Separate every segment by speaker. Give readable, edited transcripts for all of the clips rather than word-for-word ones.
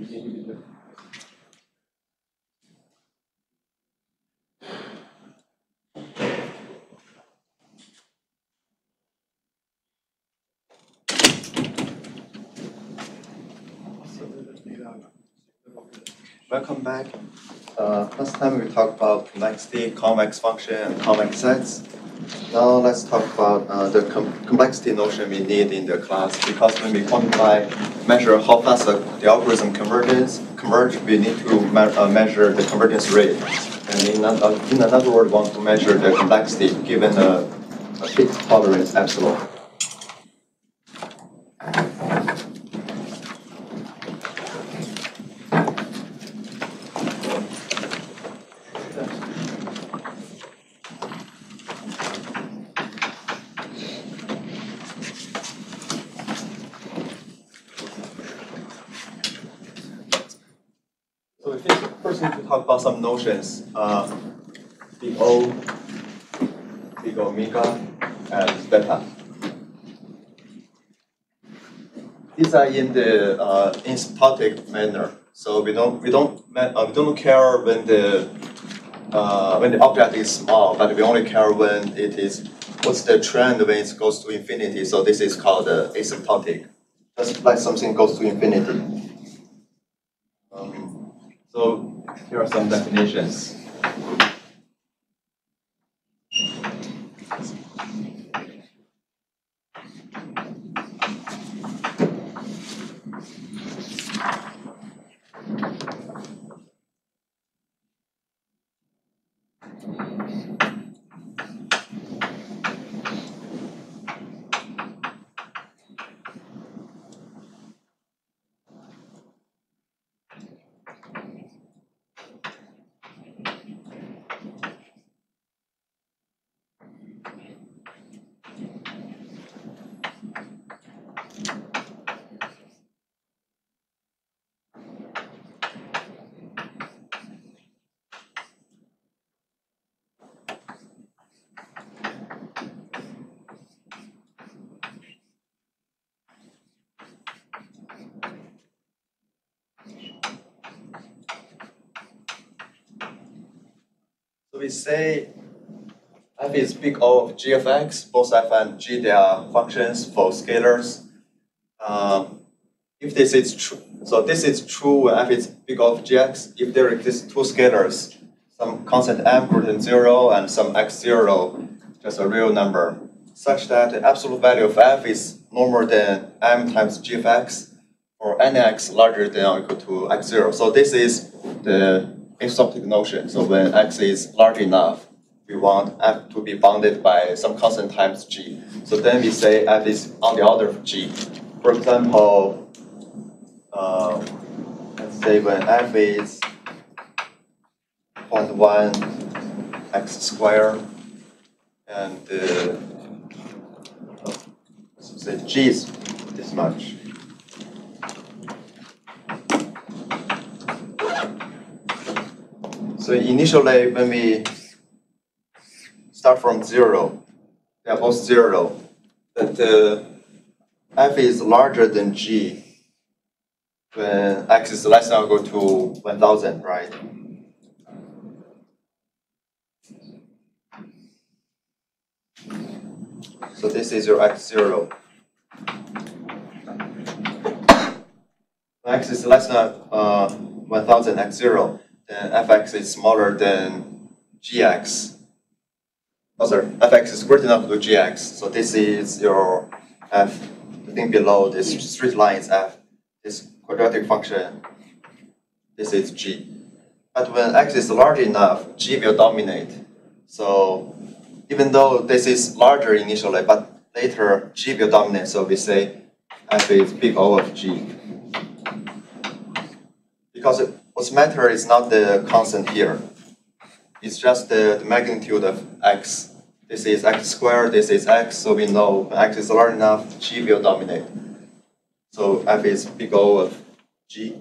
Speaker 1: Welcome back. Last time we talked about complexity, convex function, and convex sets. Now let's talk about the complexity notion we need in the class, because when we quantify, measure how fast the algorithm converge, we need to measure the convergence rate. And in another word, we want to measure the complexity given a fixed tolerance epsilon. So we first need to talk about some notions. Big O, big omega, and beta. These are in the asymptotic manner. So we don't care when the object is small, but we only care when it is what's the trend when it goes to infinity. So this is called asymptotic. Just like something goes to infinity. So here are some definitions. So we say f is big O of g of x. Both f and g, they are functions for scalars. If this is true, so this is true when f is big O of gx. If there exist two scalars, some constant m greater than 0 and some x0, just a real number, such that the absolute value of f is no more than m times g of x, or nx larger than or equal to x0. So this is the asymptotic notion. So when x is large enough, we want f to be bounded by some constant times g. So then we say f is on the order of g. For example, let's say when f is 0.1 x squared, and so say g is this much. So initially, when we start from 0, they are both 0, but f is larger than g when x is less than or equal to 1000, right? So this is your x0. When x is less than 1000 x0, then fx is smaller than gx. Oh, sorry, fx is greater than to gx. So this is your f. The thing below this straight line is f. This quadratic function, this is g. But when x is large enough, g will dominate. So even though this is larger initially, but later g will dominate. So we say f is big O of g. Because what matters is not the constant here. It's just the magnitude of x. This is x squared, this is x, so we know when x is large enough, g will dominate. So f is big O of g.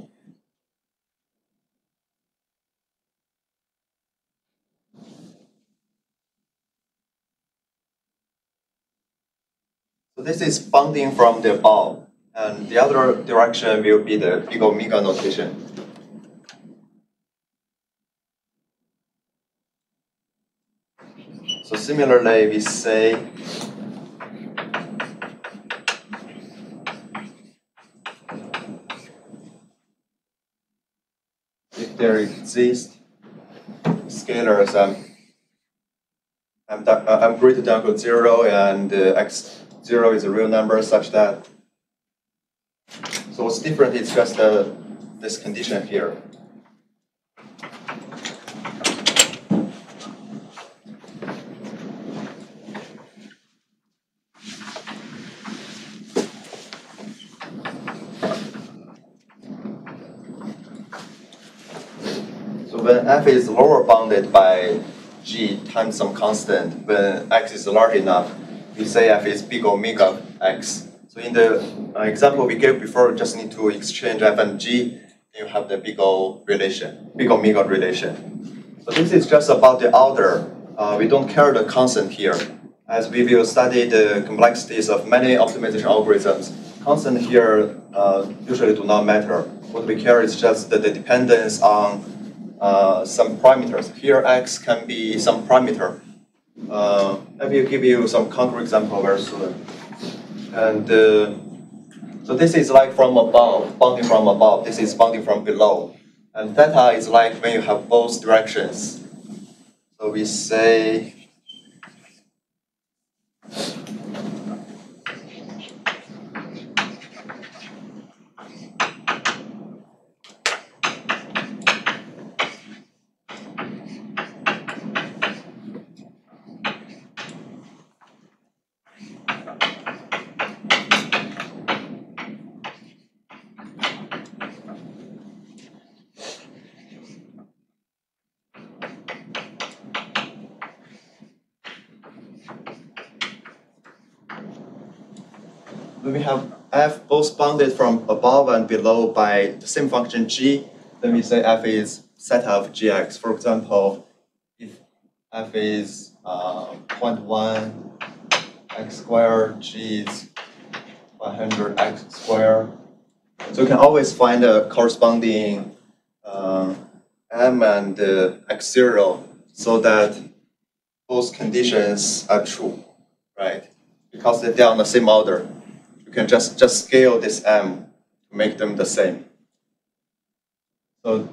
Speaker 1: So this is bounding from the above. And the other direction will be the big omega notation. So similarly, we say if there exist scalars I'm greater than or equal to 0 and x0 is a real number such that. So what's different is just this condition here. So when f is lower bounded by g times some constant, when x is large enough, we say f is big omega x. So in the example we gave before, you just need to exchange f and g, you have the big omega relation. So this is just about the order. We don't care the constant here. As we will study the complexities of many optimization algorithms, constant here usually do not matter. What we care is just the dependence on some parameters. Here x can be some parameter. I will give you some counterexample very soon. And so this is like from above, bounding from above. This is bounding from below. And theta is like when you have both directions. So we say when we have f both bounded from above and below by the same function g, then we say f is set of gx. For example, if f is 0.1 x squared, g is 100 x squared. So you can always find a corresponding m and x0 so that both conditions are true, right? Because they're on the same order. You can just scale this m to make them the same. So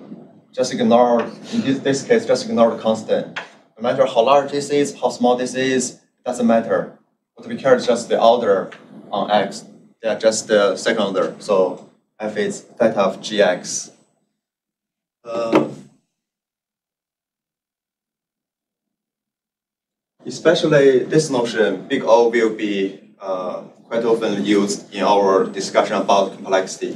Speaker 1: just ignore, in this case, just ignore the constant. No matter how large this is, how small this is, it doesn't matter. What we care is just the order on x. They are just the second order. So f is theta of gx. Especially this notion, big O will be quite often used in our discussion about complexity,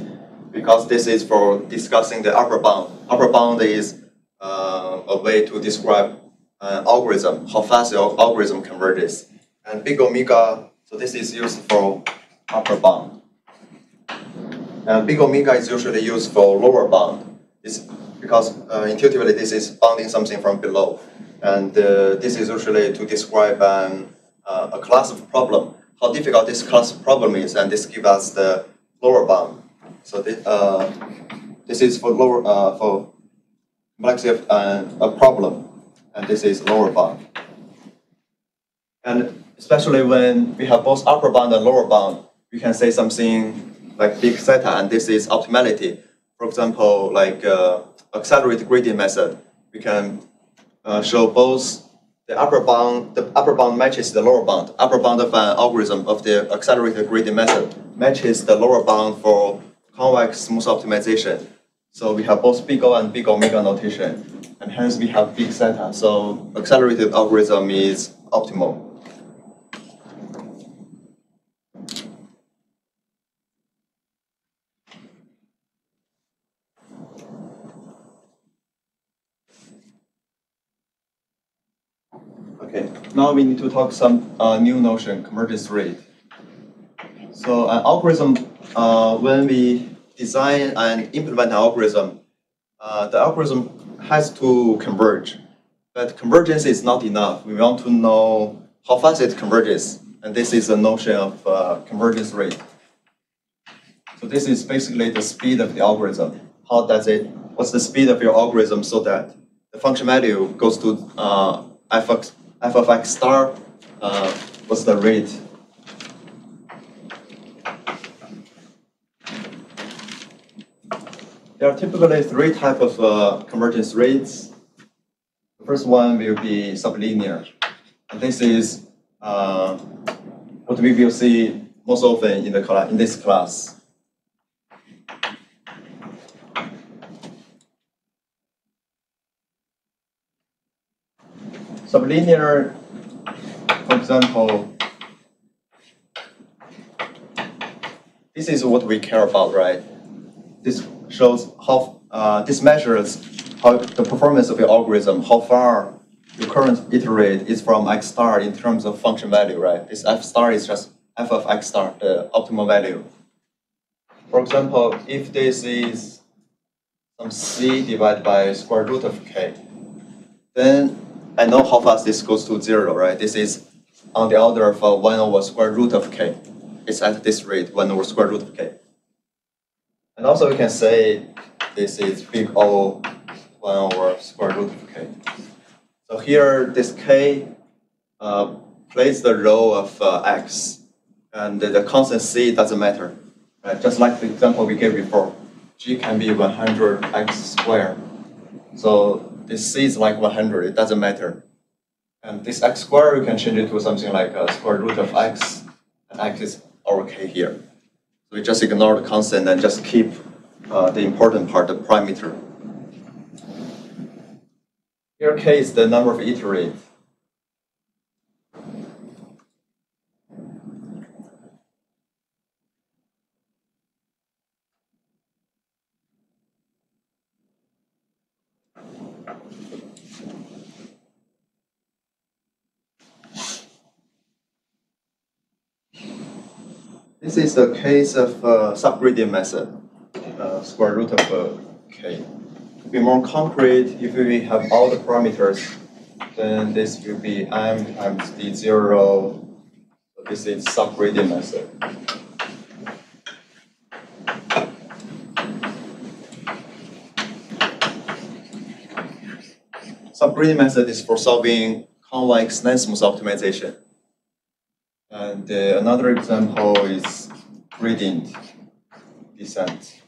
Speaker 1: because this is for discussing the upper bound. Upper bound is a way to describe an algorithm, how fast your algorithm converges. And big omega, so this is used for upper bound. And big omega is usually used for lower bound. It's because intuitively this is bounding something from below. And this is usually to describe a class of problem, how difficult this class of problem is, and this gives us the lower bound. So this is for lower for complexity of a problem, and this is lower bound. And especially when we have both upper bound and lower bound, we can say something like big theta, and this is optimality. For example, like accelerated gradient method, we can show both the upper bound matches the lower bound. Upper bound of an algorithm of the accelerated gradient method matches the lower bound for convex smooth optimization. So we have both big O and big omega notation, and hence we have big theta. So accelerated algorithm is optimal. Okay, now we need to talk some new notion, convergence rate. So an algorithm, when we design and implement an algorithm, the algorithm has to converge. But convergence is not enough. We want to know how fast it converges. And this is a notion of convergence rate. So this is basically the speed of the algorithm. How does it? What's the speed of your algorithm so that the function value goes to f of x star? What's the rate? There are typically three types of convergence rates. The first one will be sublinear. And this is what we will see most often in this class. Sublinear, for example, this is what we care about, right? This shows how, this measures how the performance of your algorithm, how far your current iterate is from x star in terms of function value, right? This f star is just f of x star, the optimal value. For example, if this is some c divided by square root of k, then I know how fast this goes to 0, right? This is on the order of 1 over square root of k. It's at this rate, 1 over square root of k. And also we can say this is big O 1 over square root of k. So here this k plays the role of x, and the constant c doesn't matter. Right? Just like the example we gave before, g can be 100x squared. So this c is like 100, it doesn't matter. And this x squared, you can change it to something like square root of x, and x is our k here. So we just ignore the constant and just keep the important part, the parameter. Here k is the number of iterates. This is the case of subgradient method, square root of k. To be more concrete, if we have all the parameters, then this will be m times d0. So this is subgradient method. Subgradient method is for solving convex non-smooth optimization. And another example is gradient descent.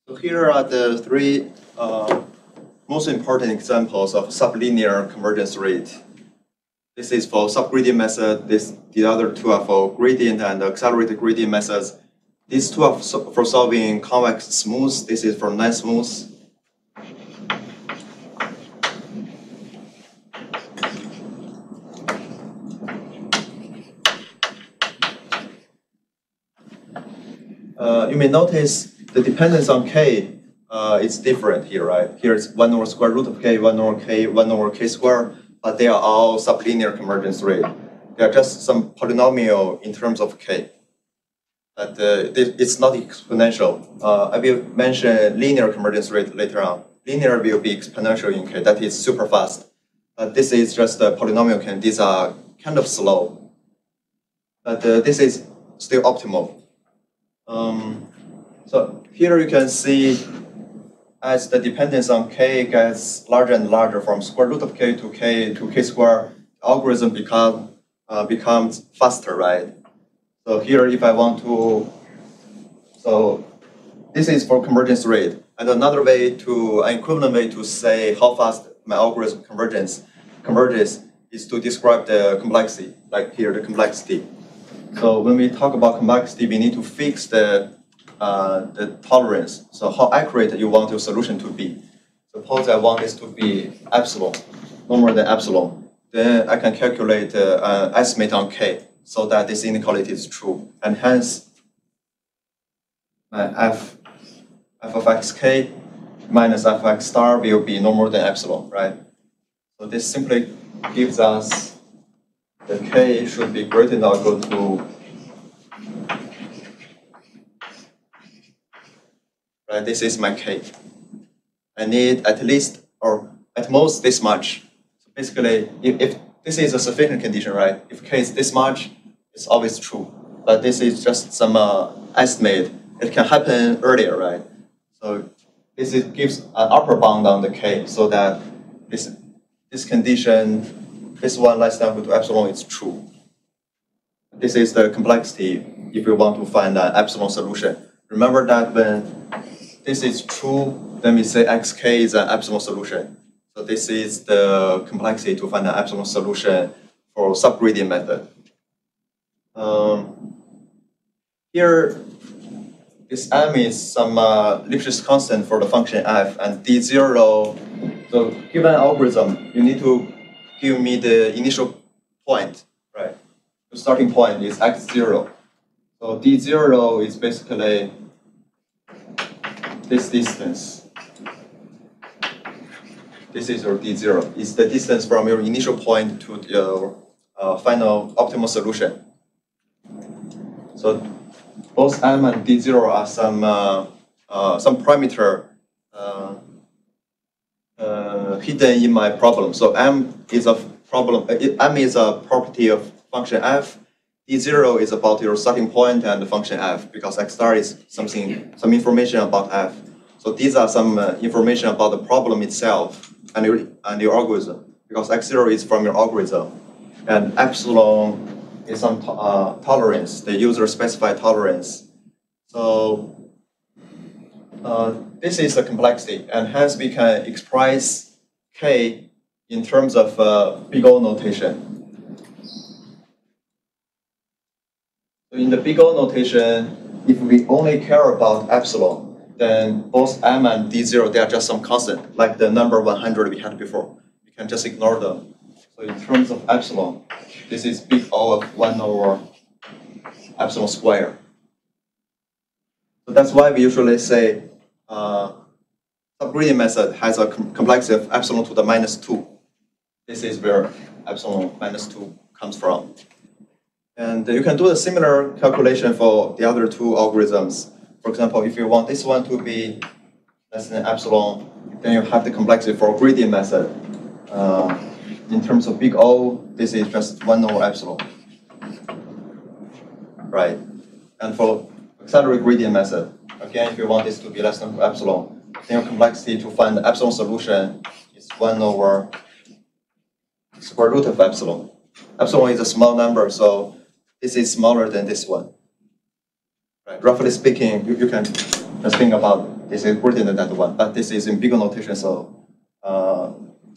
Speaker 1: So here are the three most important examples of sublinear convergence rate. This is for subgradient method. The other two are for gradient and accelerated gradient methods. These two are for solving convex smooth. This is for non-smooth. You may notice the dependence on k is different here, right? Here it's 1 over square root of k, 1 over k, 1 over k squared, but they are all sublinear convergence rate. They are just some polynomial in terms of k. But it's not exponential. I will mention linear convergence rate later on. Linear will be exponential in k, that is super fast. But this is just a polynomial k, these are kind of slow. But this is still optimal. So here you can see as the dependence on k gets larger and larger from square root of k to k squared, the algorithm becomes faster, right? So here if I want to, so this is for convergence rate. And another way an equivalent way to say how fast my algorithm converges is to describe the complexity, like here the complexity. So when we talk about complexity, we need to fix the the tolerance. So how accurate you want your solution to be. Suppose I want this to be epsilon, no more than epsilon. Then I can calculate an estimate on k so that this inequality is true. And hence, my f of xk minus f of x star will be no more than epsilon, right? So this simply gives us the k should be greater than or equal to, right? This is my k. I need at least or at most this much. So basically, if this is a sufficient condition, right? If k is this much, it's always true. But this is just some estimate. It can happen earlier, right? So this gives an upper bound on the k so that this condition, this one less than or equal to epsilon is true. This is the complexity if you want to find an epsilon solution. Remember that when this is true, then we say xk is an epsilon solution. So this is the complexity to find an epsilon solution for subgradient method. Here, this m is some Lipschitz constant for the function f, and d0. So given an algorithm, you need to give me the initial point, right? The starting point is x0. So d0 is basically this distance. This is your d0. It's the distance from your initial point to your final optimal solution. So both m and d0 are some parameter hidden in my problem. So m is a property of function f. d0 is about your starting point and the function f, because x star is some information about f. So these are some information about the problem itself and your algorithm, because x0 is from your algorithm, and epsilon is some tolerance, the user specified tolerance. So this is the complexity, and hence we can express k in terms of big O notation. So in the big O notation, if we only care about epsilon, then both m and d0, they are just some constant, like the number 100 we had before. We can just ignore them. So in terms of epsilon, this is big O of 1 over epsilon square. So that's why we usually say subgradient method has a complexity of epsilon to the -2. This is where epsilon -2 comes from. And you can do a similar calculation for the other two algorithms. For example, if you want this one to be less than epsilon, then you have the complexity for gradient method. In terms of big O, this is just 1 over epsilon. Right. And for auxiliary gradient method, again, if you want this to be less than epsilon, then your complexity to find the epsilon solution is 1 over square root of epsilon. Epsilon is a small number, so this is smaller than this one. Right. Roughly speaking, you can just think about this is greater than that one, but this is in big O notation, so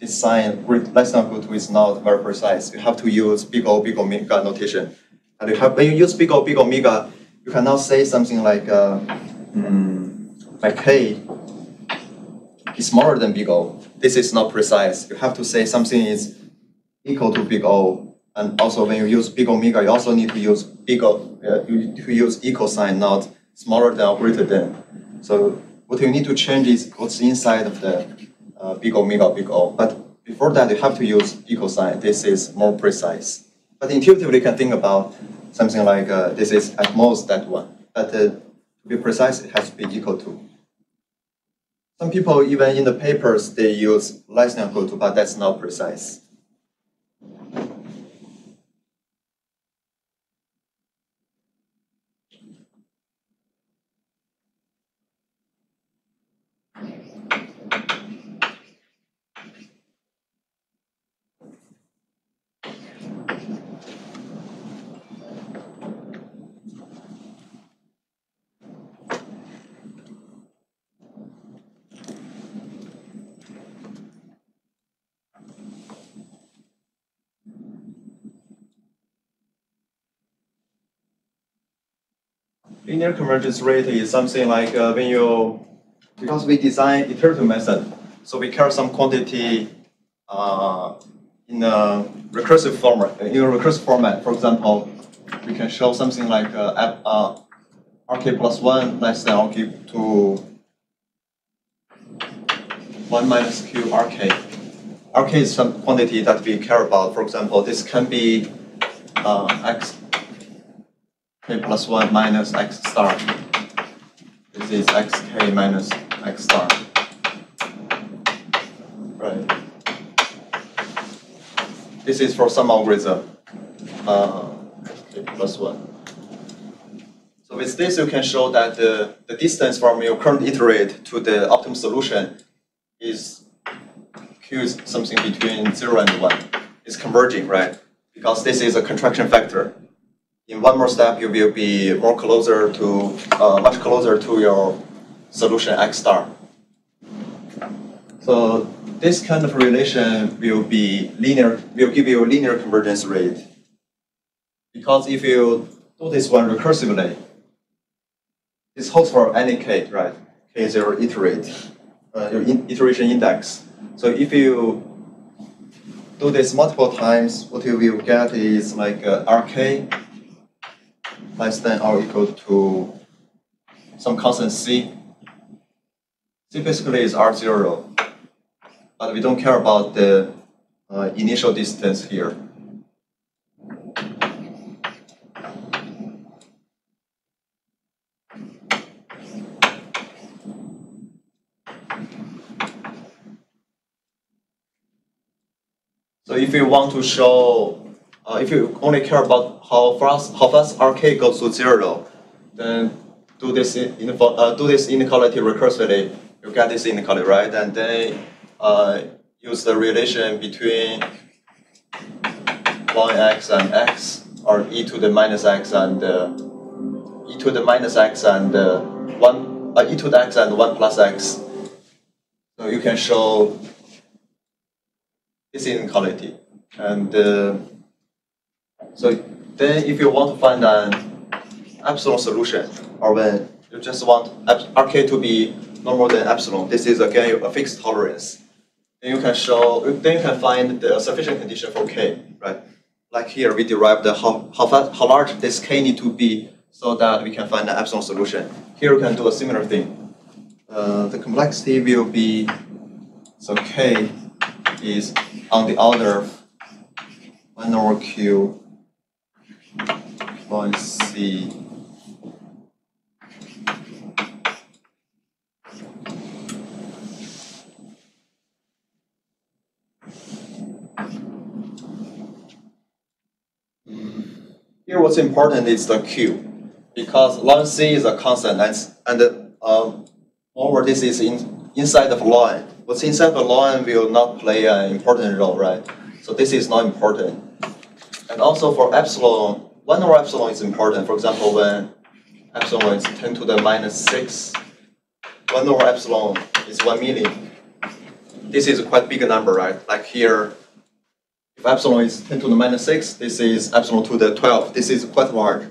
Speaker 1: this sign less than or equal to is not very precise. You have to use big O omega notation. And when you use big O omega, you cannot say something like my k is smaller than big O. This is not precise. You have to say something is equal to big O. And also, when you use big omega, you also need to use big O. You use equal sign, not smaller than or greater than. So what you need to change is what's inside of the big omega, big O. But before that, you have to use equal sign. This is more precise. But intuitively, you can think about something like this is at most that one. But to be precise, it has to be equal to. Some people, even in the papers, they use less than or equal to, but that's not precise. Linear convergence rate is something like when you, because we design iterative method, so we carry some quantity in a recursive format. For example, we can show something like rk plus 1 less than rk to 1 minus q rk. Rk is some quantity that we care about. For example, this can be x k plus 1 minus x star. This is xk minus x star. Right. This is for some algorithm, k plus 1. So with this, you can show that the distance from your current iterate to the optimal solution is q is something between 0 and 1. It's converging, right? Because this is a contraction factor. In one more step, you will be more closer to, much closer to your solution x star. So this kind of relation will be linear, will give you a linear convergence rate. Because if you do this one recursively, this holds for any k, right? K is your iterate, your iteration index. So if you do this multiple times, what you will get is like rk less than or equal to some constant c. C basically is r0, but we don't care about the initial distance here. So if you want to show, if you only care about how fast rk goes to 0, then do this inequality recursively. You get this inequality, right? And then use the relation between ln x and x, or e to the minus x and e to the minus x and e to the x and 1 plus x. So you can show this inequality. And so then if you want to find an epsilon solution, or when you just want rk to be no more than epsilon, this is again a fixed tolerance. Then you can show, then you can find the sufficient condition for k, right? Like here, we derived how large this k need to be so that we can find an epsilon solution. Here we can do a similar thing. The complexity will be, so k is on the order 1 over q ln c Here what's important is the q, because ln c is a constant, and over this is inside of ln. What's inside of ln will not play an important role, right? So this is not important. And also for epsilon, 1 over epsilon is important. For example, when epsilon is 10 to the minus 6, 1 over epsilon is 1 million. This is a quite big number, right? Like here, if epsilon is 10 to the minus 6, this is epsilon to the 12. This is quite large.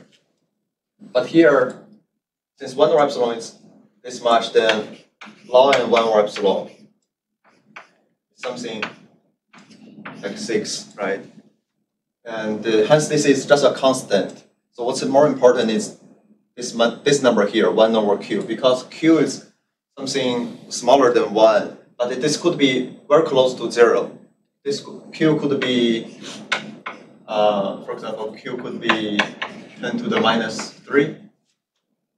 Speaker 1: But here, since 1 over epsilon is this much, then ln 1 over epsilon is something like 6, right? And hence this is just a constant. So what's more important is this number here, 1 over q, because q is something smaller than 1, but this could be very close to 0. This q could be, for example, q could be 10 to the minus 3,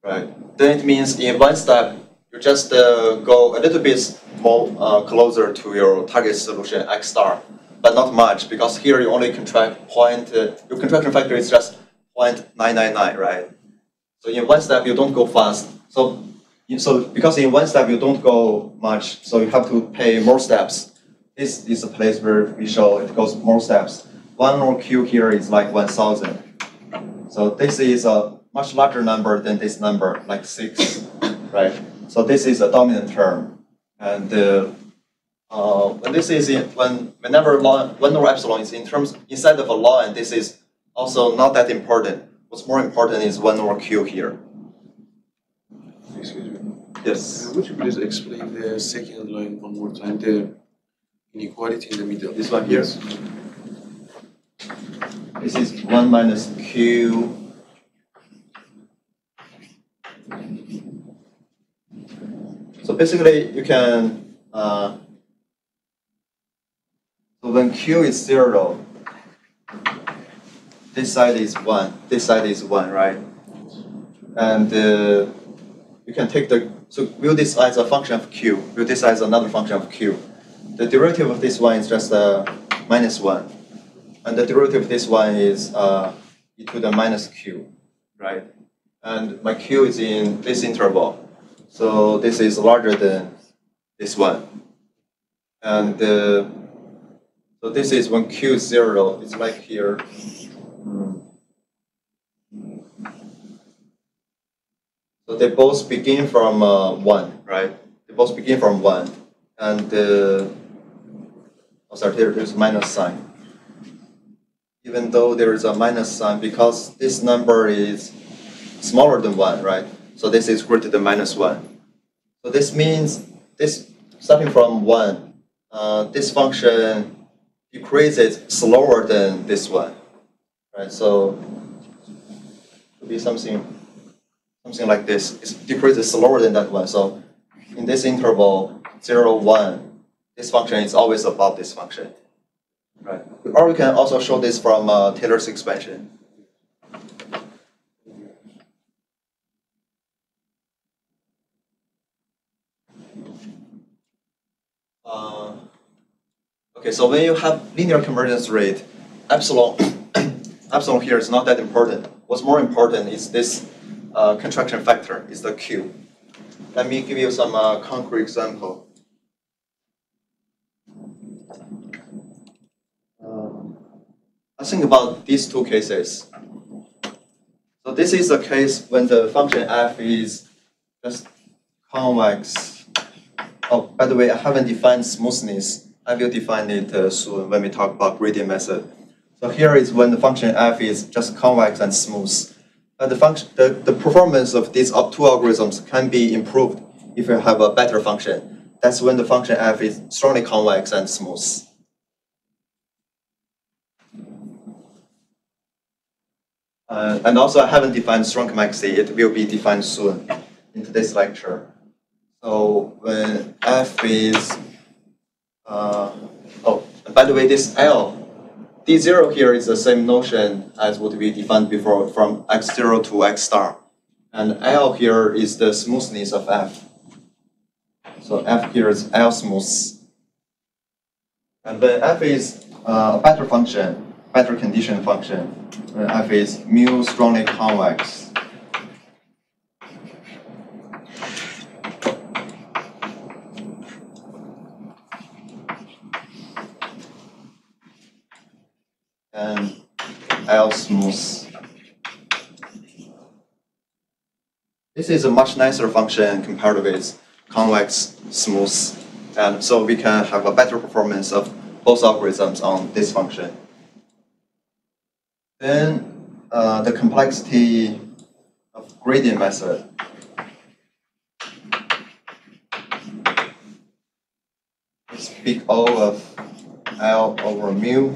Speaker 1: right? Then it means in one step, you just go a little bit more closer to your target solution x star, but not much, because here you only contract your contraction factor is just 0.999, right? So in one step you don't go fast. So because in one step you don't go much, so you have to pay more steps. This is a place where we show it goes more steps. 1 over q here is like 1,000. So this is a much larger number than this number, like 6, right? So this is a dominant term. And when this is whenever 1 over epsilon is inside of a ln, this is also not that important. What's more important is 1 over q here.
Speaker 2: Excuse me.
Speaker 1: Yes.
Speaker 2: Would you please explain the second line one more time? The inequality in the middle.
Speaker 1: This one here. This is 1 minus Q. So basically, you can, so when Q is 0, this side is 1, this side is 1, right? And you can take so view this as a function of Q, view this as another function of Q. The derivative of this one is just minus 1. And the derivative of this one is e to the minus Q, right? And my Q is in this interval. So this is larger than this one. And so this is when Q is 0, it's like here. So they both begin from 1, right? They both begin from 1. And oh, sorry, there's minus sign. Even though there is a minus sign, because this number is smaller than 1, right? So this is greater than minus 1. So this means this starting from 1, this function decreases slower than this one, right? So it would be something like this. It decreases slower than that one. So in this interval 0, 1, this function is always above this function, right? Or we can also show this from Taylor's expansion. Okay, so when you have linear convergence rate, epsilon, epsilon here is not that important. What's more important is this contraction factor, is the Q. Let me give you some concrete example. I think about these two cases. So this is a case when the function f is just convex. Oh, by the way, I haven't defined smoothness. I will define it soon when we talk about gradient method. So here is when the function f is just convex and smooth. But the performance of these two algorithms can be improved if you have a better function. That's when the function f is strongly convex and smooth. And also, I haven't defined strong convexity. It will be defined soon in today's lecture. So when f is, oh, and by the way, this L, D0 here is the same notion as what we defined before from x0 to x star. And L here is the smoothness of f. So f here is L smooth. And when f is a better function, better condition function, when f is mu strongly convex. And L smooth. This is a much nicer function compared with convex smooth, and so we can have a better performance of both algorithms on this function. Then the complexity of gradient method. It's big O of L over mu.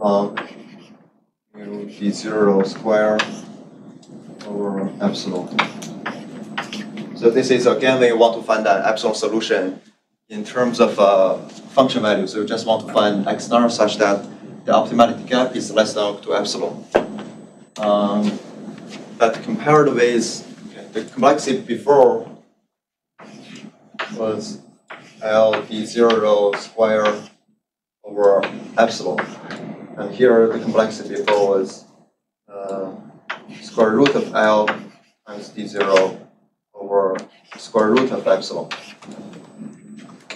Speaker 1: Log mu d0 square over epsilon. So this is again when you want to find an epsilon solution in terms of function value. So you just want to find x star such that the optimality gap is less than or equal to epsilon. But compared with the complexity before was L d0 square over epsilon. And here the complexity before was square root of L times d0 over square root of epsilon.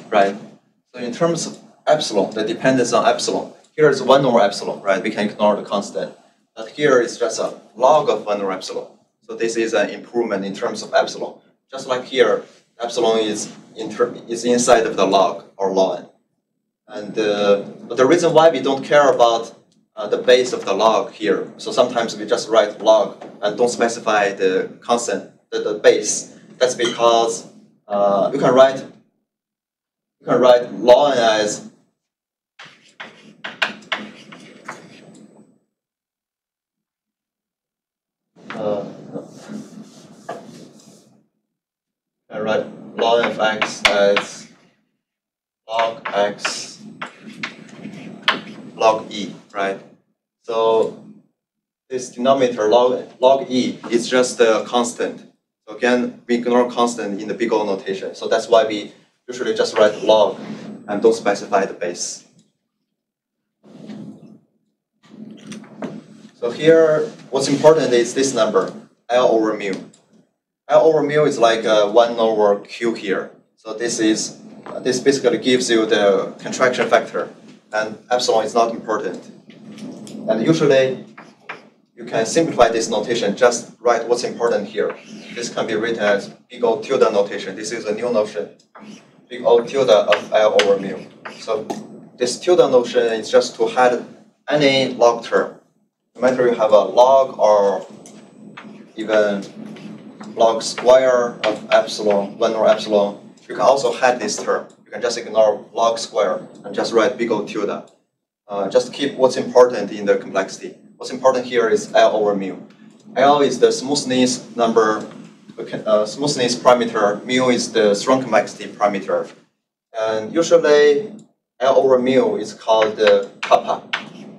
Speaker 1: Right? So in terms of epsilon, the dependence on epsilon, here is 1 over epsilon, right? We can ignore the constant. But here it's just a log of 1 over epsilon. So this is an improvement in terms of epsilon. Just like here, epsilon is inside of the log or ln. And but the reason why we don't care about the base of the log here. So sometimes we just write log and don't specify the constant, the base. That's because you can write ln as I write ln of x as log x log e, right? So this denominator log e is just a constant. So again, we ignore constant in the big O notation. So that's why we usually just write log and don't specify the base. So here, what's important is this number, L over mu. L over mu is like 1 over Q here. So this basically gives you the contraction factor, and epsilon is not important. And usually, you can simplify this notation, just write what's important here. This can be written as big O tilde notation. This is a new notion, big O tilde of L over mu. So this tilde notion is just to hide any log term. No matter you have a log or even log square of epsilon, 1 over epsilon, you can also hide this term. You can just ignore log square and just write big O tilde. Just keep what's important in the complexity. What's important here is L over mu. L is the smoothness number, smoothness parameter. Mu is the strong complexity parameter. And usually, L over mu is called kappa.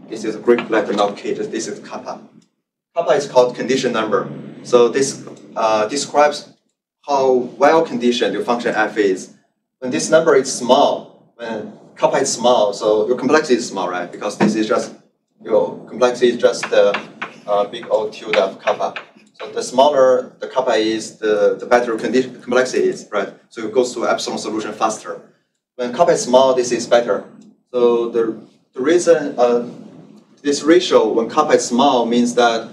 Speaker 1: This is a Greek letter, not K. This is kappa. Kappa is called condition number. So this describes how well conditioned your function f is. When this number is small, when kappa is small, so your complexity is small, right? Because this is just your complexity is just the big O tilde of kappa. So the smaller the kappa is, the better complexity is, right? So it goes to epsilon solution faster. When kappa is small, this is better. So the reason this ratio when kappa is small means that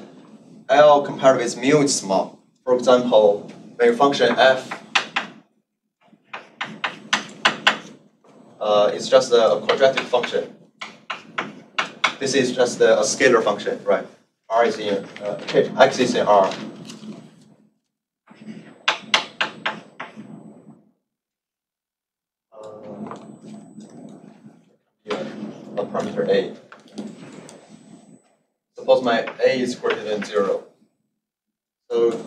Speaker 1: L compared with mu is small. For example, when your function f is just a quadratic function. This is just a scalar function, right? R is in x is in R. Here, a parameter a. Suppose my a is greater than 0. So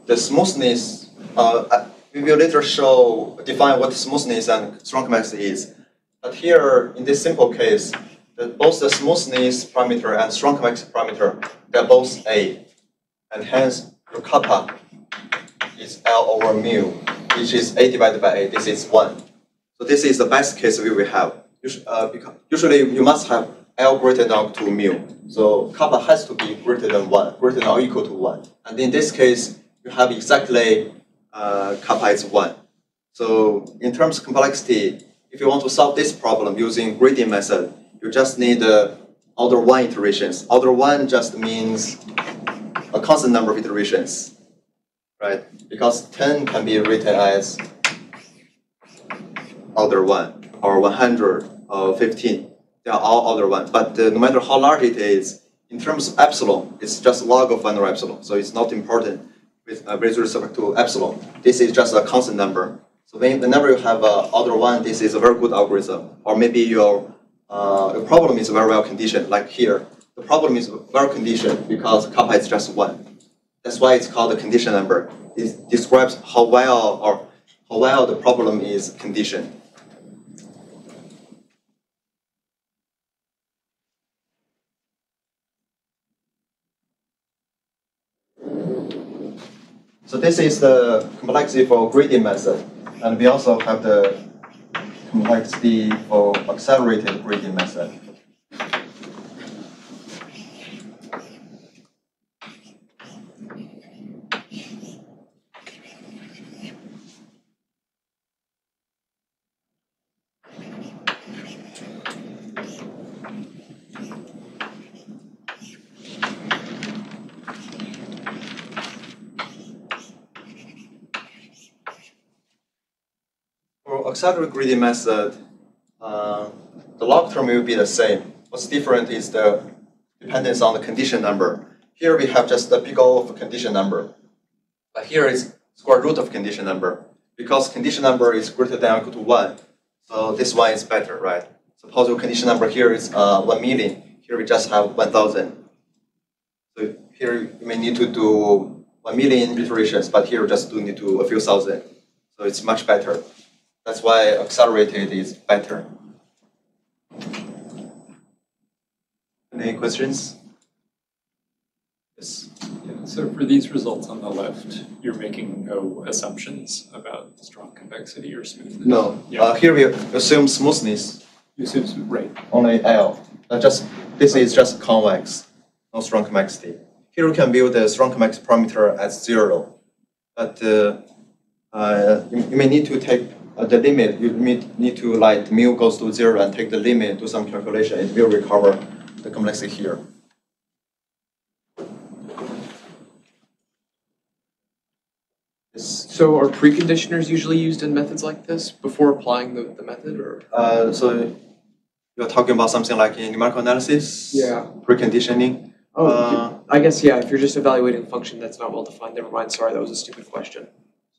Speaker 1: the smoothness, we will later define what smoothness and strong complexity is. But here, in this simple case, both the smoothness parameter and strong complexity parameter, they're both A. And hence, your kappa is L over mu, which is A divided by A. This is 1. So this is the best case we will have. Usually, you must have L greater than 2 mu. So kappa has to be greater than 1, greater than or equal to 1. And in this case, you have exactly kappa is 1. So in terms of complexity, if you want to solve this problem using gradient method, you just need order 1 iterations. Order 1 just means a constant number of iterations, right? Because 10 can be written as order 1, or 100, or 15. They are all order 1. But no matter how large it is, in terms of epsilon, it's just log of 1 over epsilon. So it's not important with respect to epsilon. This is just a constant number. So whenever you have order 1, this is a very good algorithm. Or maybe your problem is very well conditioned, like here. The problem is well conditioned because kappa is just 1. That's why it's called a condition number. It describes how well the problem is conditioned. So this is the complexity for gradient method. And we also have the complexity for accelerated gradient method. For accelerated gradient method, the log term will be the same. What's different is the dependence on the condition number. Here we have just the big O of condition number. But here is square root of condition number. Because condition number is greater than or equal to 1, so this one is better, right? Suppose your condition number here is 1 million. Here we just have 1,000. So here you may need to do 1 million iterations, but here we just do need to a few thousand. So it's much better. That's why accelerated is better. Any questions? Yes.
Speaker 3: Yeah, so for these results on the left, you're making no assumptions about strong convexity or smoothness?
Speaker 1: No.
Speaker 3: Yeah.
Speaker 1: Here we assume smoothness.
Speaker 3: You assume, right.
Speaker 1: Only L. This is just convex, no strong convexity. Here we can view the strong convexity parameter as 0. But you may need to take the limit. You may need to, like, mu goes to 0 and take the limit, do some calculation. It will recover the complexity here.
Speaker 4: So are preconditioners usually used in methods like this before applying the method, or?
Speaker 1: So you're talking about something like in numerical analysis?
Speaker 4: Yeah.
Speaker 1: Preconditioning?
Speaker 4: Oh, I guess, yeah, if you're just evaluating a function that's not well defined, never mind, sorry, that was a stupid question.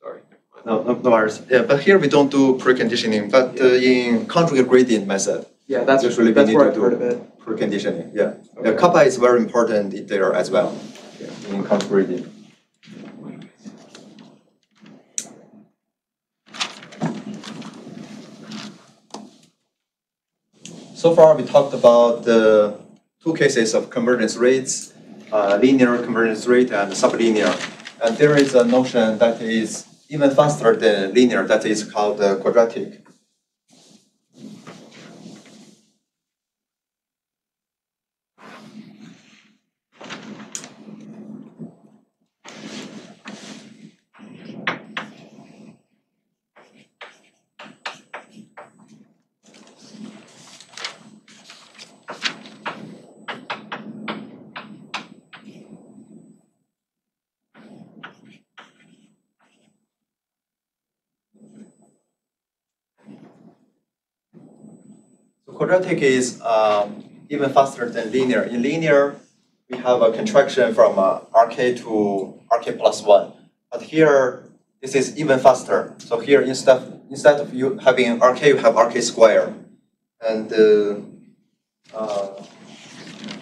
Speaker 4: Sorry.
Speaker 1: No worries. Yeah, but here we don't do preconditioning, but in conjugate gradient method,
Speaker 4: Yeah, that's
Speaker 1: usually we
Speaker 4: that's
Speaker 1: need
Speaker 4: where
Speaker 1: to
Speaker 4: I've
Speaker 1: do
Speaker 4: heard of it.
Speaker 1: preconditioning. Yeah.
Speaker 4: Okay.
Speaker 1: Yeah, kappa is very important there as well,
Speaker 4: Yeah.
Speaker 1: in conjugate gradient. So far, we talked about the two cases of convergence rates, linear convergence rate and sublinear. And there is a notion that is even faster than linear, that is called quadratic. Quadratic is even faster than linear. In linear, we have a contraction from RK to RK plus 1. But here, this is even faster. So here, instead of you having RK, you have RK square. And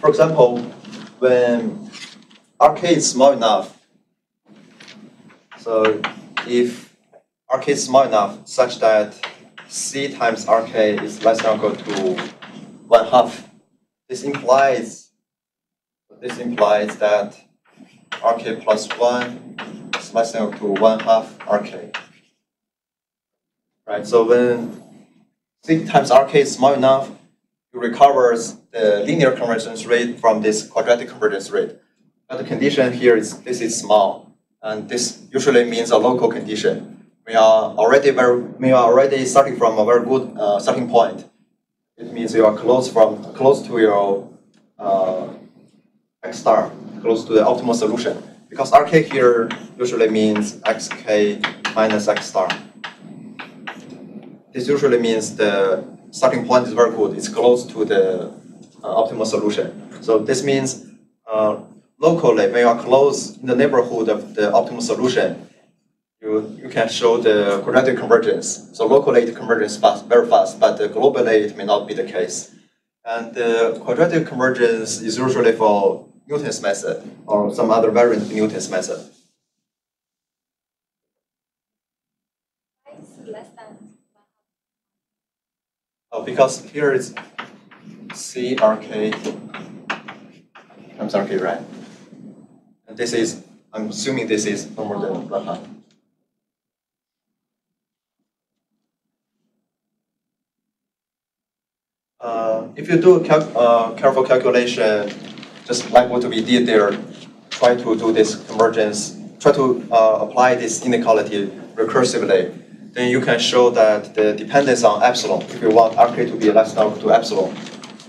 Speaker 1: for example, when RK is small enough, so if RK is small enough such that C times RK is less than or equal to 1/2. This implies that RK plus 1 is less than or equal to 1/2 RK. Right. So when C times RK is small enough, it recovers the linear convergence rate from this quadratic convergence rate. But the condition here is this is small, and this usually means a local condition. We are already starting from a very good starting point. It means you are close to your x star, close to the optimal solution. Because RK here usually means xk minus x star. This usually means the starting point is very good. It's close to the optimal solution. So this means locally, when you are close in the neighborhood of the optimal solution, you can show the quadratic convergence. So locally it converges very fast, but globally it may not be the case. And the quadratic convergence is usually for Newton's method or some other variant of Newton's method.
Speaker 5: Less than.
Speaker 1: Oh, because here is CRK times RK, right? And this is, I'm assuming this is no more than 1/2. If you do a careful calculation, just like what we did there, try to do this convergence, try to apply this inequality recursively, then you can show that the dependence on epsilon, if you want RK to be less than or equal to epsilon,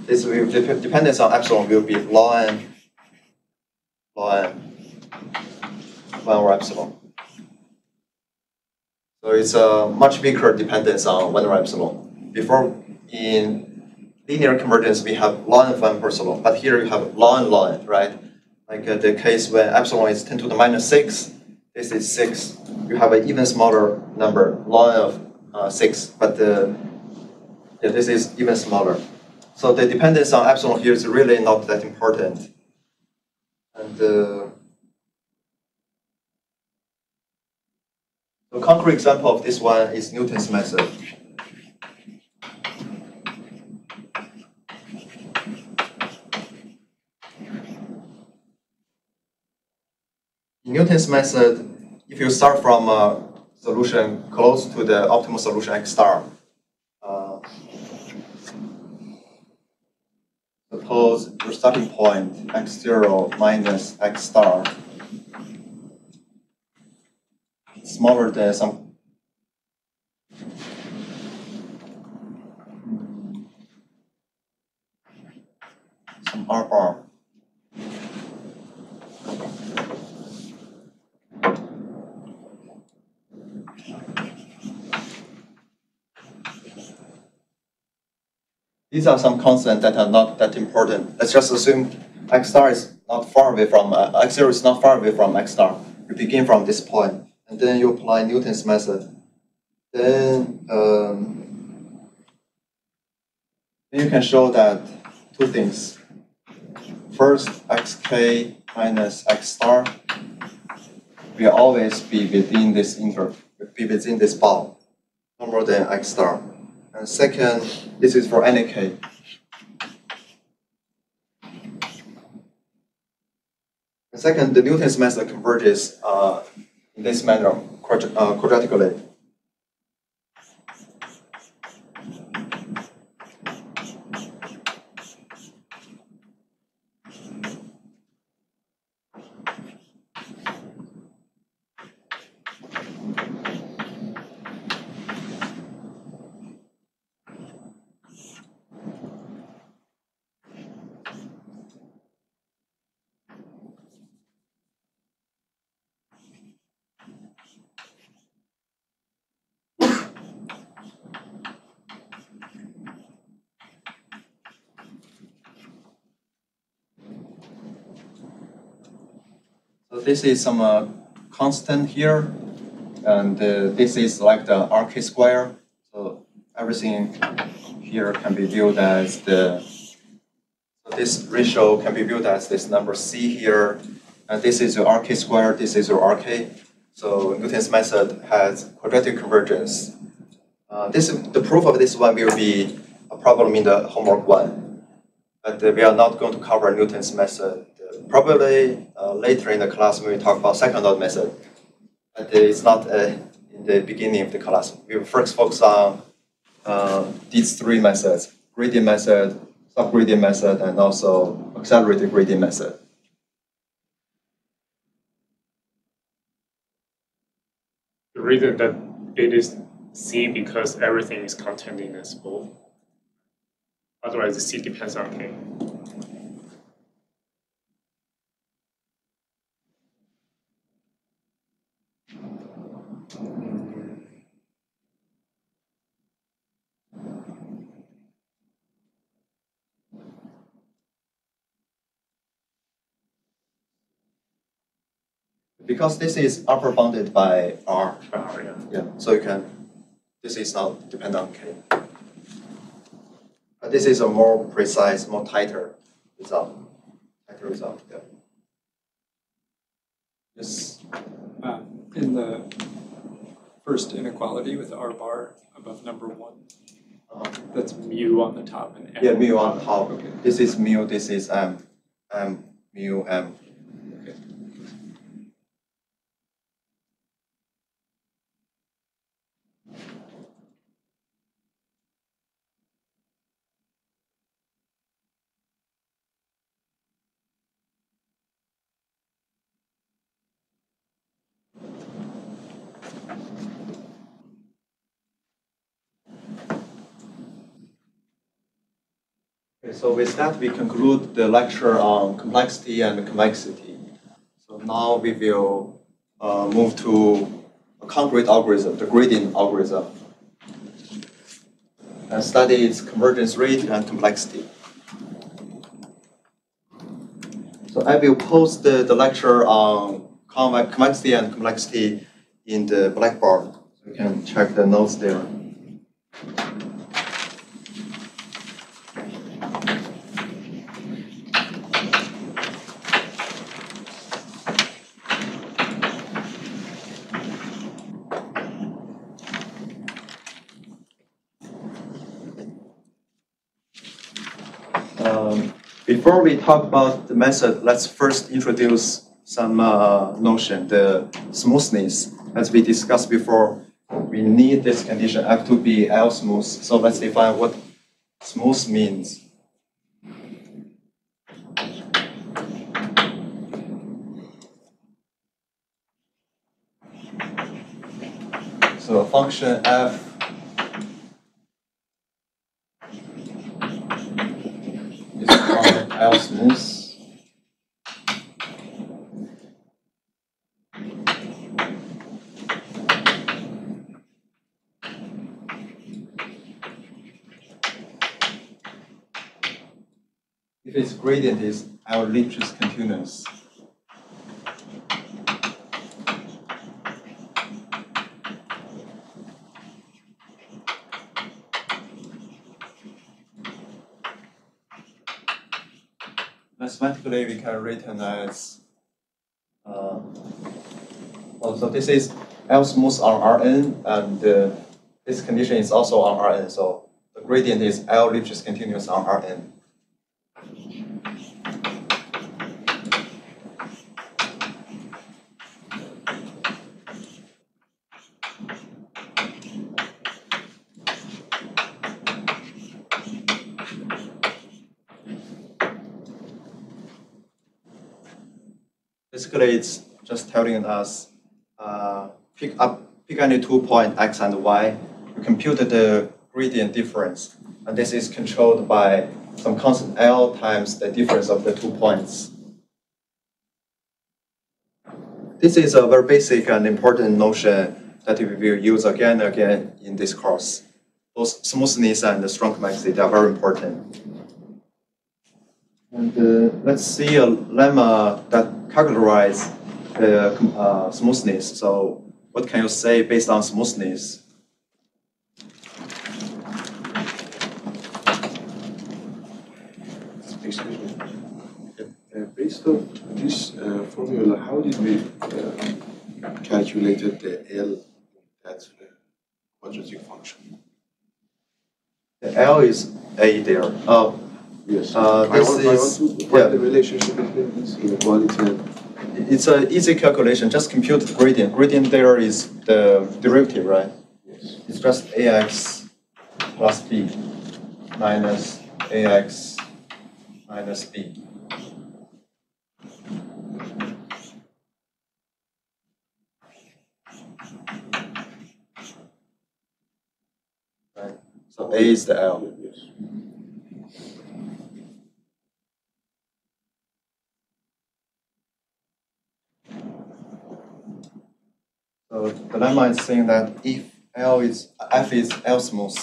Speaker 1: this will, the dependence on epsilon will be ln n 1 over epsilon. So it's a much bigger dependence on 1 over epsilon. Before, in linear convergence, we have ln of epsilon, but here you have ln, right? Like the case when epsilon is 10 to the minus 6, this is 6. You have an even smaller number, ln of 6, but yeah, this is even smaller. So the dependence on epsilon here is really not that important. And a concrete example of this one is Newton's method. In Newton's method, if you start from a solution close to the optimal solution x star, suppose your starting point x0 minus x star smaller than some R bar. These are some constants that are not that important. Let's just assume x star is not far away from x0 is not far away from x star. You begin from this point, and then you apply Newton's method. Then you can show that two things. First, xk minus x star will always be within this within this bound, no more than x star. And second, this is for any k. And second, the Newton's method converges in this manner quadratically. So this is some constant here, and this is like the RK square. So everything here can be viewed as so this ratio can be viewed as this number C here, and this is your RK square, this is your RK. So Newton's method has quadratic convergence. The proof of this one will be a problem in the homework one, but we are not going to cover Newton's method. Probably later in the class when we talk about second-order method, but it's not in the beginning of the class. We will first focus on these three methods: gradient method, subgradient method, and also accelerated gradient method.
Speaker 5: The reason that it is C because everything is contained in this bowl. Otherwise, the C depends on K.
Speaker 1: Because this is upper bounded by R.
Speaker 5: Yeah.
Speaker 1: Yeah, so you can, this is not dependent on K. But this is a more precise, more tighter result. Yeah.
Speaker 3: Yes. In the first inequality with R bar above number 1, that's mu on the top and M.
Speaker 1: Yeah, mu on top.
Speaker 3: Okay.
Speaker 1: This is mu, this is M, mu, M.
Speaker 3: Okay.
Speaker 1: Okay, so with that, we conclude the lecture on complexity and convexity. So now we will move to a concrete algorithm, the gradient algorithm. and study its convergence rate and complexity. So I will post the lecture on convexity and complexity in the Blackboard. So you can check the notes there. Before we talk about the method, let's first introduce some notion, the smoothness. As we discussed before, we need this condition F to be L smooth. So let's define what smooth means. So a function F is called L smooth. If its gradient is L Lipschitz continuous. Mathematically, we can written as so this is L smooth on Rn, and this condition is also on Rn. So the gradient is L Lipschitz continuous on Rn. Basically, it's just telling us pick any 2 points x and y. You compute the gradient difference, and this is controlled by some constant L times the difference of the 2 points. This is a very basic and important notion that we will use again and again in this course. Both smoothness and strong convexity are very important. And let's see a lemma that characterizes the smoothness. So what can you say based on smoothness?
Speaker 2: Excuse me. Based on this formula, how did we calculated the L in that quadratic function?
Speaker 1: The L is A there. Oh,
Speaker 2: yes.
Speaker 1: This
Speaker 2: I want to find the
Speaker 1: yeah.
Speaker 2: relationship between this inequality and
Speaker 1: It's an easy calculation. Just compute the gradient. Gradient there is the derivative, right?
Speaker 2: yes.
Speaker 1: It's just AX plus B minus AX minus B. Right. So A is the L.
Speaker 2: Yes.
Speaker 1: So the lemma is saying that if F is L smooth,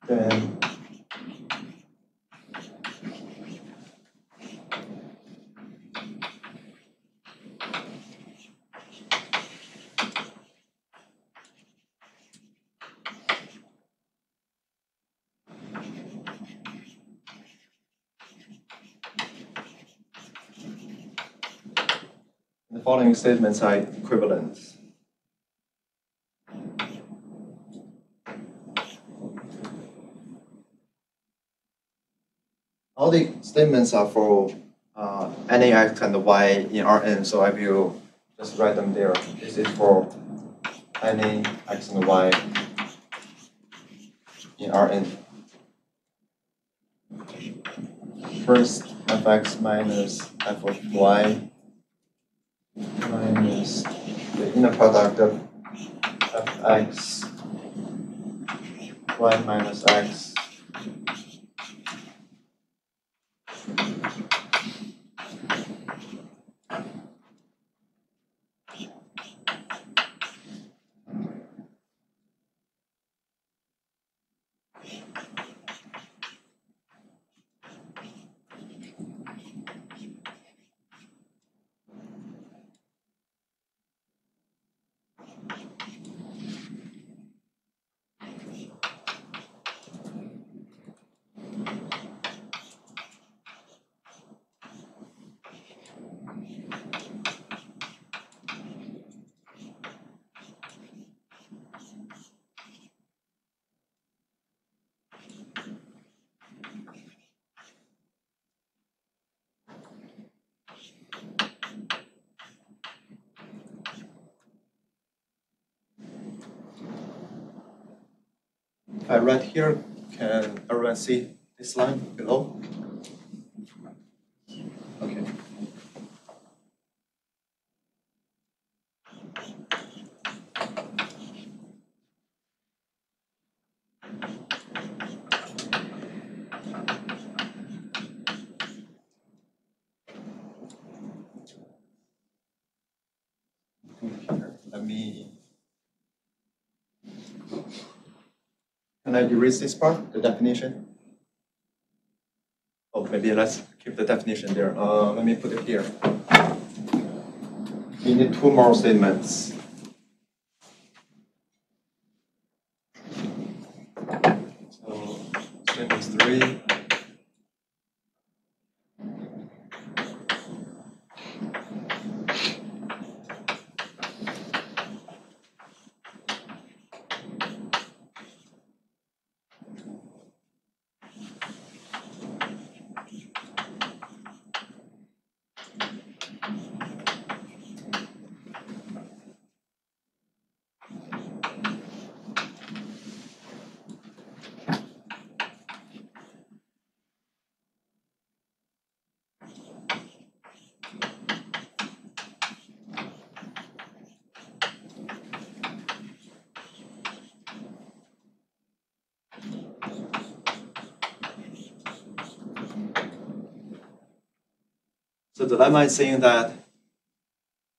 Speaker 1: then the following statements are equivalent. All the statements are for any x and y in Rn, so I will just write them there. This is for any x and y in Rn. First, fx minus f of y minus the inner product of fx y minus x If I write here, can everyone see this line below? Okay. Let me. Can I erase this part, the definition? Oh, maybe let's keep the definition there. Let me put it here. We need two more statements. So, statement 3. So the lemma is saying that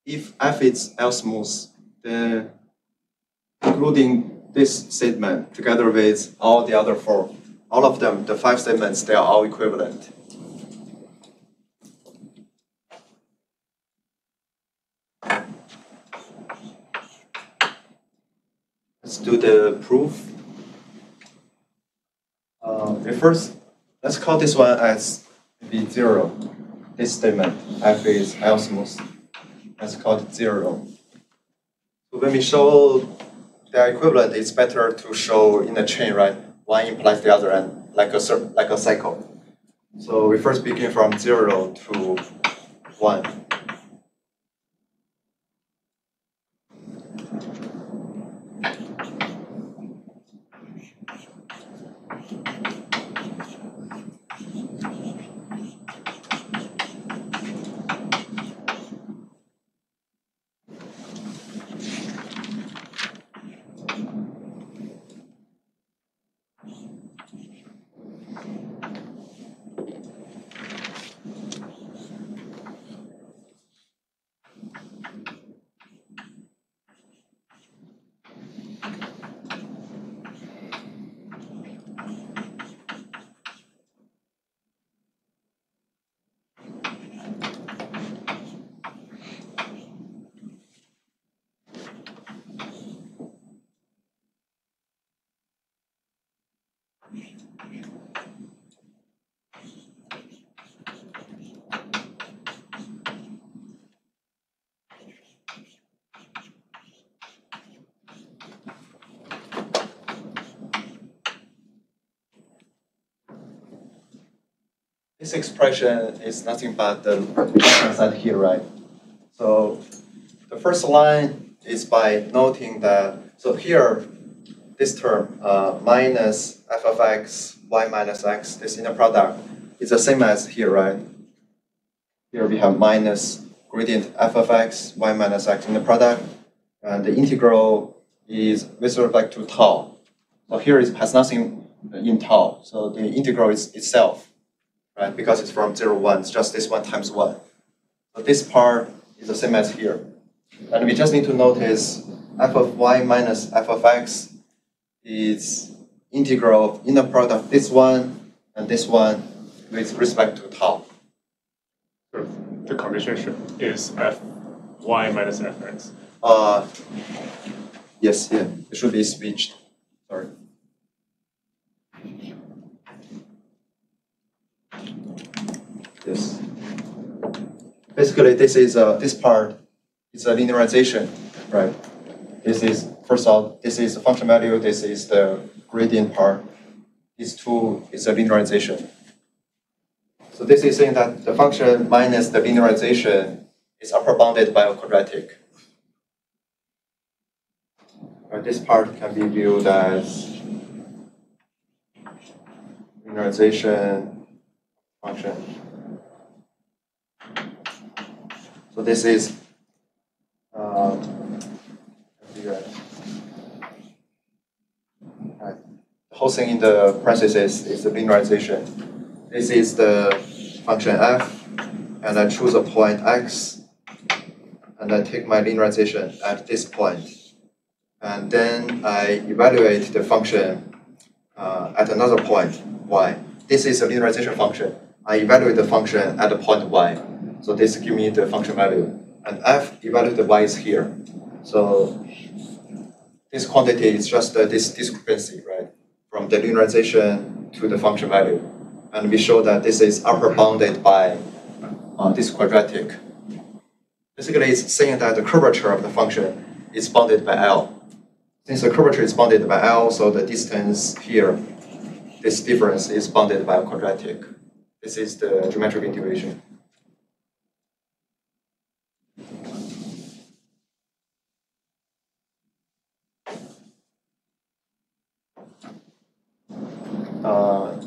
Speaker 1: if f is L smooth, then including this statement together with all the other 4, all of them, the 5 statements, they are all equivalent. Let's do the proof. First, let's call this one as maybe 0. This statement, f is L smooth. Let's call it 0. So when we show they are equivalent, it's better to show in a chain, right? One implies the other, and like a cycle. So we first begin from 0 to 1. This expression is nothing but the left-hand side here, right? So the first line is by noting that, so here, this term, minus f of x, y minus x, this inner product, is the same as here, right? Here we have minus gradient f of x, y minus x in the product, and the integral is with respect to tau. So here it has nothing in tau, so the integral is itself, right? Because it's from 0, 1, it's just this 1 times 1. So this part is the same as here. And we just need to notice f of y minus f of x is integral of inner product this one and this one with respect to tau.
Speaker 5: So the condition is f y minus fx.
Speaker 1: Yes, yeah, it should be switched. Sorry. Yes. Basically, this is this part is a linearization, right? This is first off, this is the function value. This is the gradient part. These two is a linearization. So this is saying that the function minus the linearization is upper bounded by a quadratic. Right, this part can be viewed as linearization function. So this is the whole thing in the parentheses is the linearization. This is the function f, and I choose a point x, and I take my linearization at this point. And then I evaluate the function at another point, y. This is a linearization function. I evaluate the function at the point y. So this gives me the function value. And f evaluated y is here. So this quantity is just this discrepancy, right? From the linearization to the function value. And we show that this is upper bounded by this quadratic. Basically, it's saying that the curvature of the function is bounded by L. Since the curvature is bounded by L, so the distance here, this difference is bounded by a quadratic. This is the geometric integration.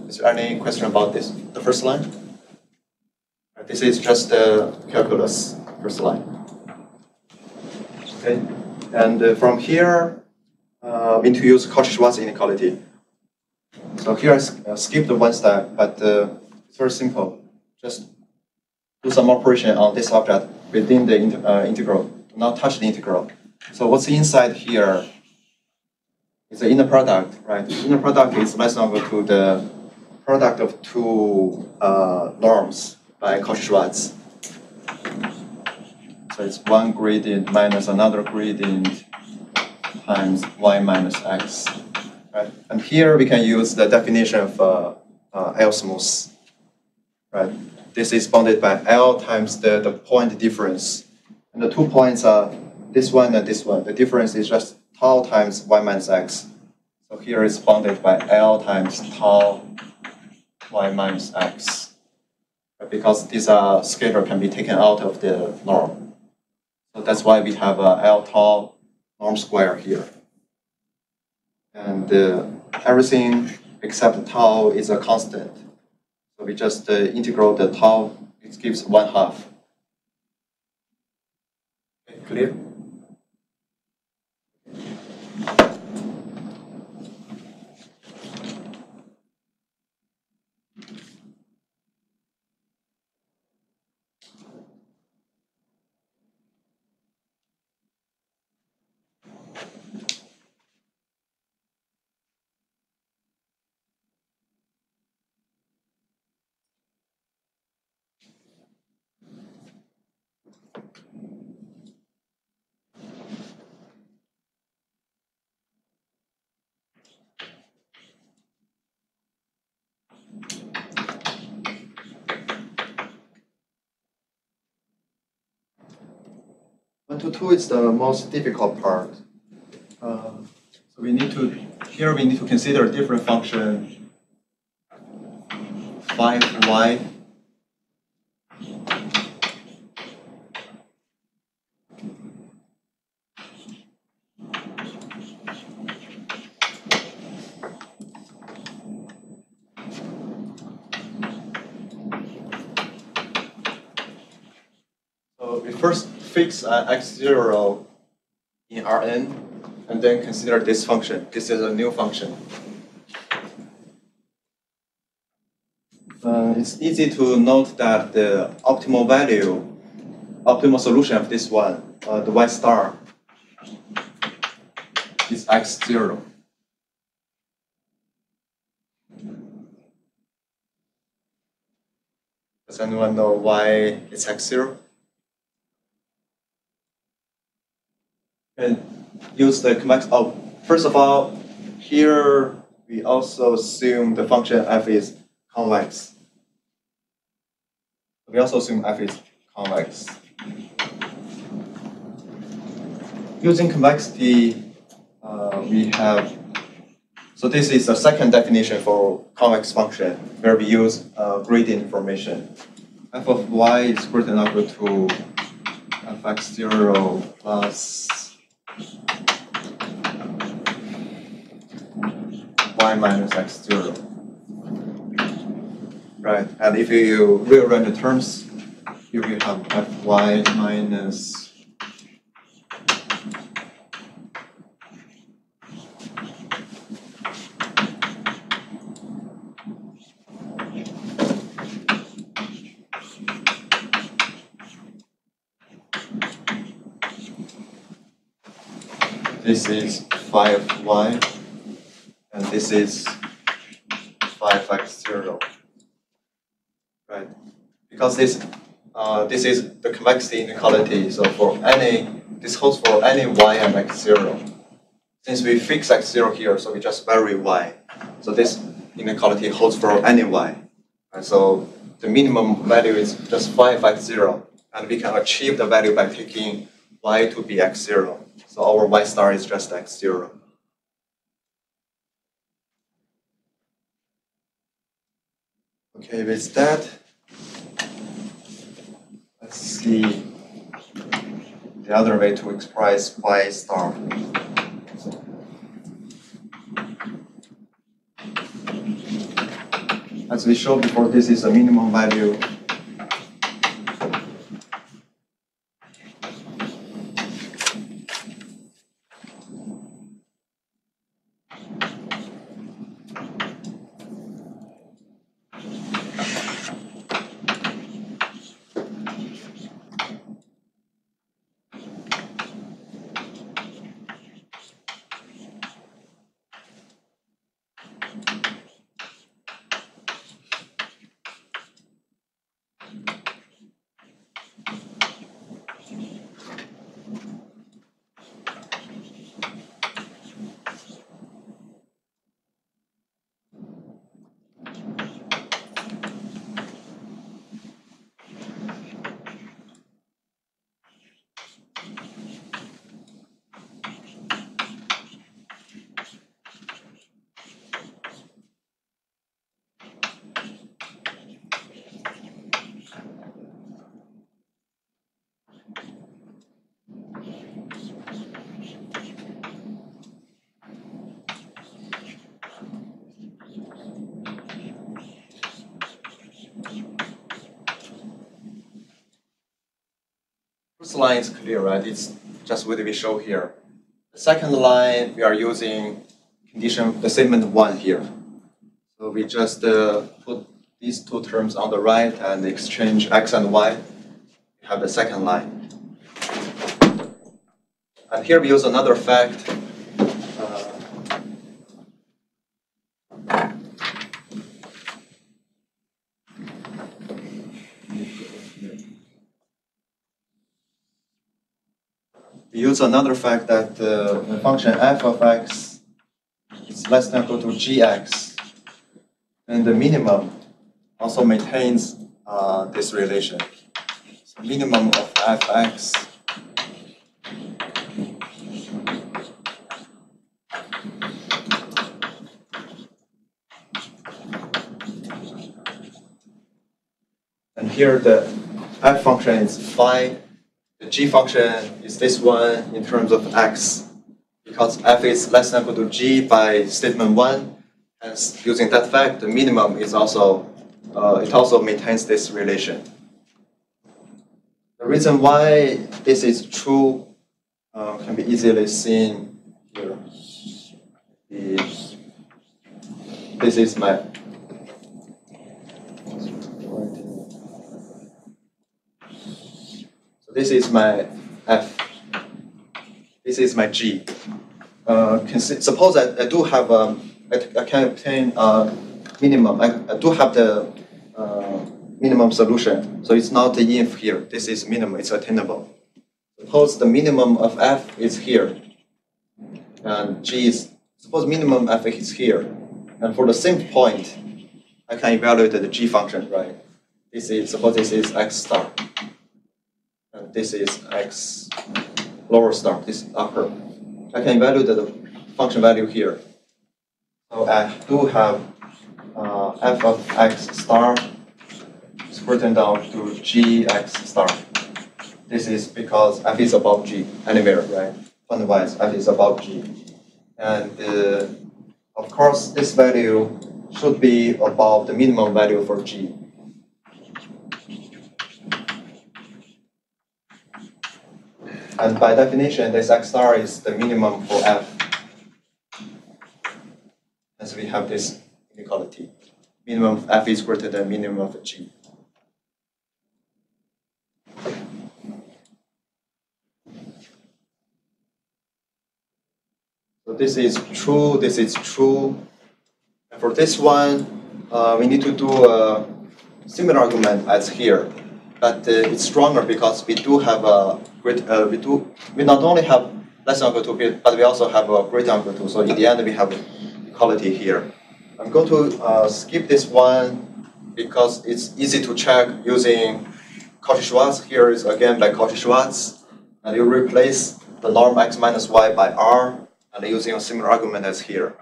Speaker 1: Is there any question about this? The first line? This is just the calculus first line. Okay, and from here, we need to use Cauchy-Schwarz inequality. So here I skipped one step, but it's very simple. Just do some operation on this object within the integral. Do not touch the integral. So what's inside here is the inner product, right? The inner product is less than or equal to the product of two norms by Cauchy-Schwarz. So it's one gradient minus another gradient times y minus x, right? And here we can use the definition of L smooth, right? This is bounded by L times the point difference. And the 2 points are this one and this one. The difference is just tau times y minus x. So here it's bounded by L times tau y minus x, right? Because this scalar can be taken out of the norm. So that's why we have L tau norm square here. And everything except tau is a constant. So we just integral the tau, it gives 1/2. Okay, clear? One to two is the most difficult part. So we need to consider a different function 5y So we first fix x0 in Rn, and then consider this function. This is a new function. It's easy to note that the optimal solution of this one, the y star, is x0. Does anyone know why it's x0? And use the convex. Oh, first of all, here we also assume the function f is convex. We also assume f is convex. Using convexity, we have. So this is the second definition for convex function, where we use gradient information. F of y is greater than or equal to fx0 plus y minus x0. right? And if you rearrange the terms, here we have fy minus this is 5y, and this is 5x0, right? Because this is the convexity inequality. So for this holds for any y and x0. Since we fix x0 here, so we just vary y. So this inequality holds for any y. And so the minimum value is just 5x0, and we can achieve the value by taking y to be x0. So our y star is just x0. Okay, with that, let's see the other way to express y star. As we showed before, this is a minimum value. First line is clear, right? It's just what we show here. The second line, we are using condition, the statement 1 here. So we just put these two terms on the right and exchange x and y. We have the second line. And here we use another fact. We use another fact that the function f of x is less than or equal to gx, and the minimum also maintains this relation. So minimum of fx and here the f function is phi. The g function is this one in terms of x, because f is less than or equal to g by statement 1. Hence, using that fact, the minimum is also it also maintains this relation. The reason why this is true can be easily seen here. This is my this is my f. This is my g. Suppose I do have I can obtain minimum. I do have the minimum solution. So it's not the inf here. This is minimum. It's attainable. Suppose the minimum of f is here, and g is suppose minimum f is here, and for the same point, I can evaluate the g function, right? This is suppose this is x star. And this is x lower star, this is upper. I can evaluate the function value here. So I do have f of x star is written down to gx star. This is because f is above g anywhere, right? Quantity-wise, f is above g. And of course, this value should be above the minimum value for G. And by definition, this X star is the minimum for F. As we have this inequality. Minimum of F is greater than minimum of G. So this is true, this is true. And for this one, we need to do a similar argument as here. But it's stronger because we do have a we not only have less than or equal to, but we also have a greater than or equal to. So in the end, we have equality here. I'm going to skip this one because it's easy to check using Cauchy-Schwarz. Here is again by Cauchy-Schwarz. And you replace the norm x minus y by r, and using a similar argument as here.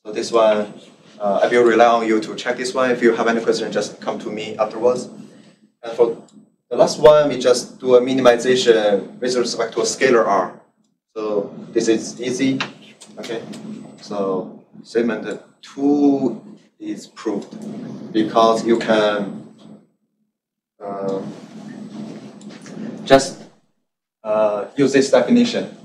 Speaker 1: So this one, I will rely on you to check this one. If you have any question, just come to me afterwards. And for the last one, we just do a minimization with respect to a scalar r. So this is easy. Okay. So statement 2 is proved because you can just use this definition.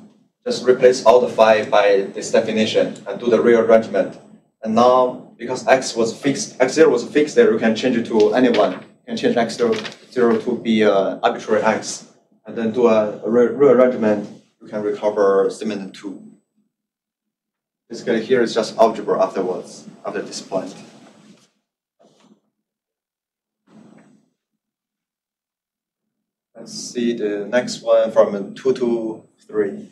Speaker 1: Just replace all the phi by this definition and do the rearrangement. And now, because x was fixed, x0 was fixed there, you can change it to anyone. You can change x0 to be arbitrary x. And then do a rearrangement, you can recover statement 2. Basically, here is just algebra afterwards, after this point. Let's see the next one from 2 to 3.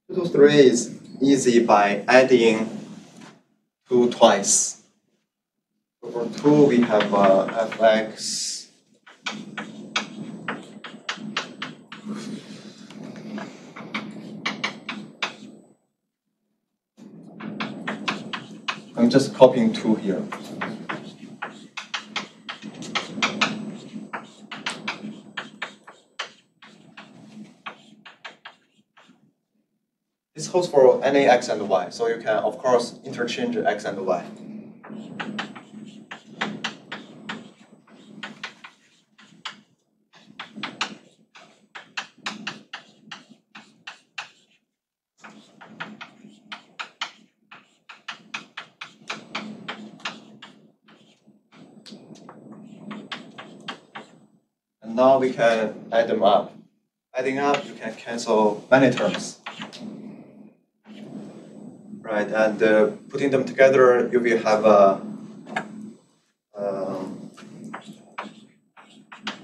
Speaker 1: Two to 3 is easy by adding 2 twice. So for 2, we have fx I'm just copying 2 here. This holds for any x and y, so you can, of course, interchange x and y. And now we can add them up. Adding up, you can cancel many terms. Right, and putting them together, you will have a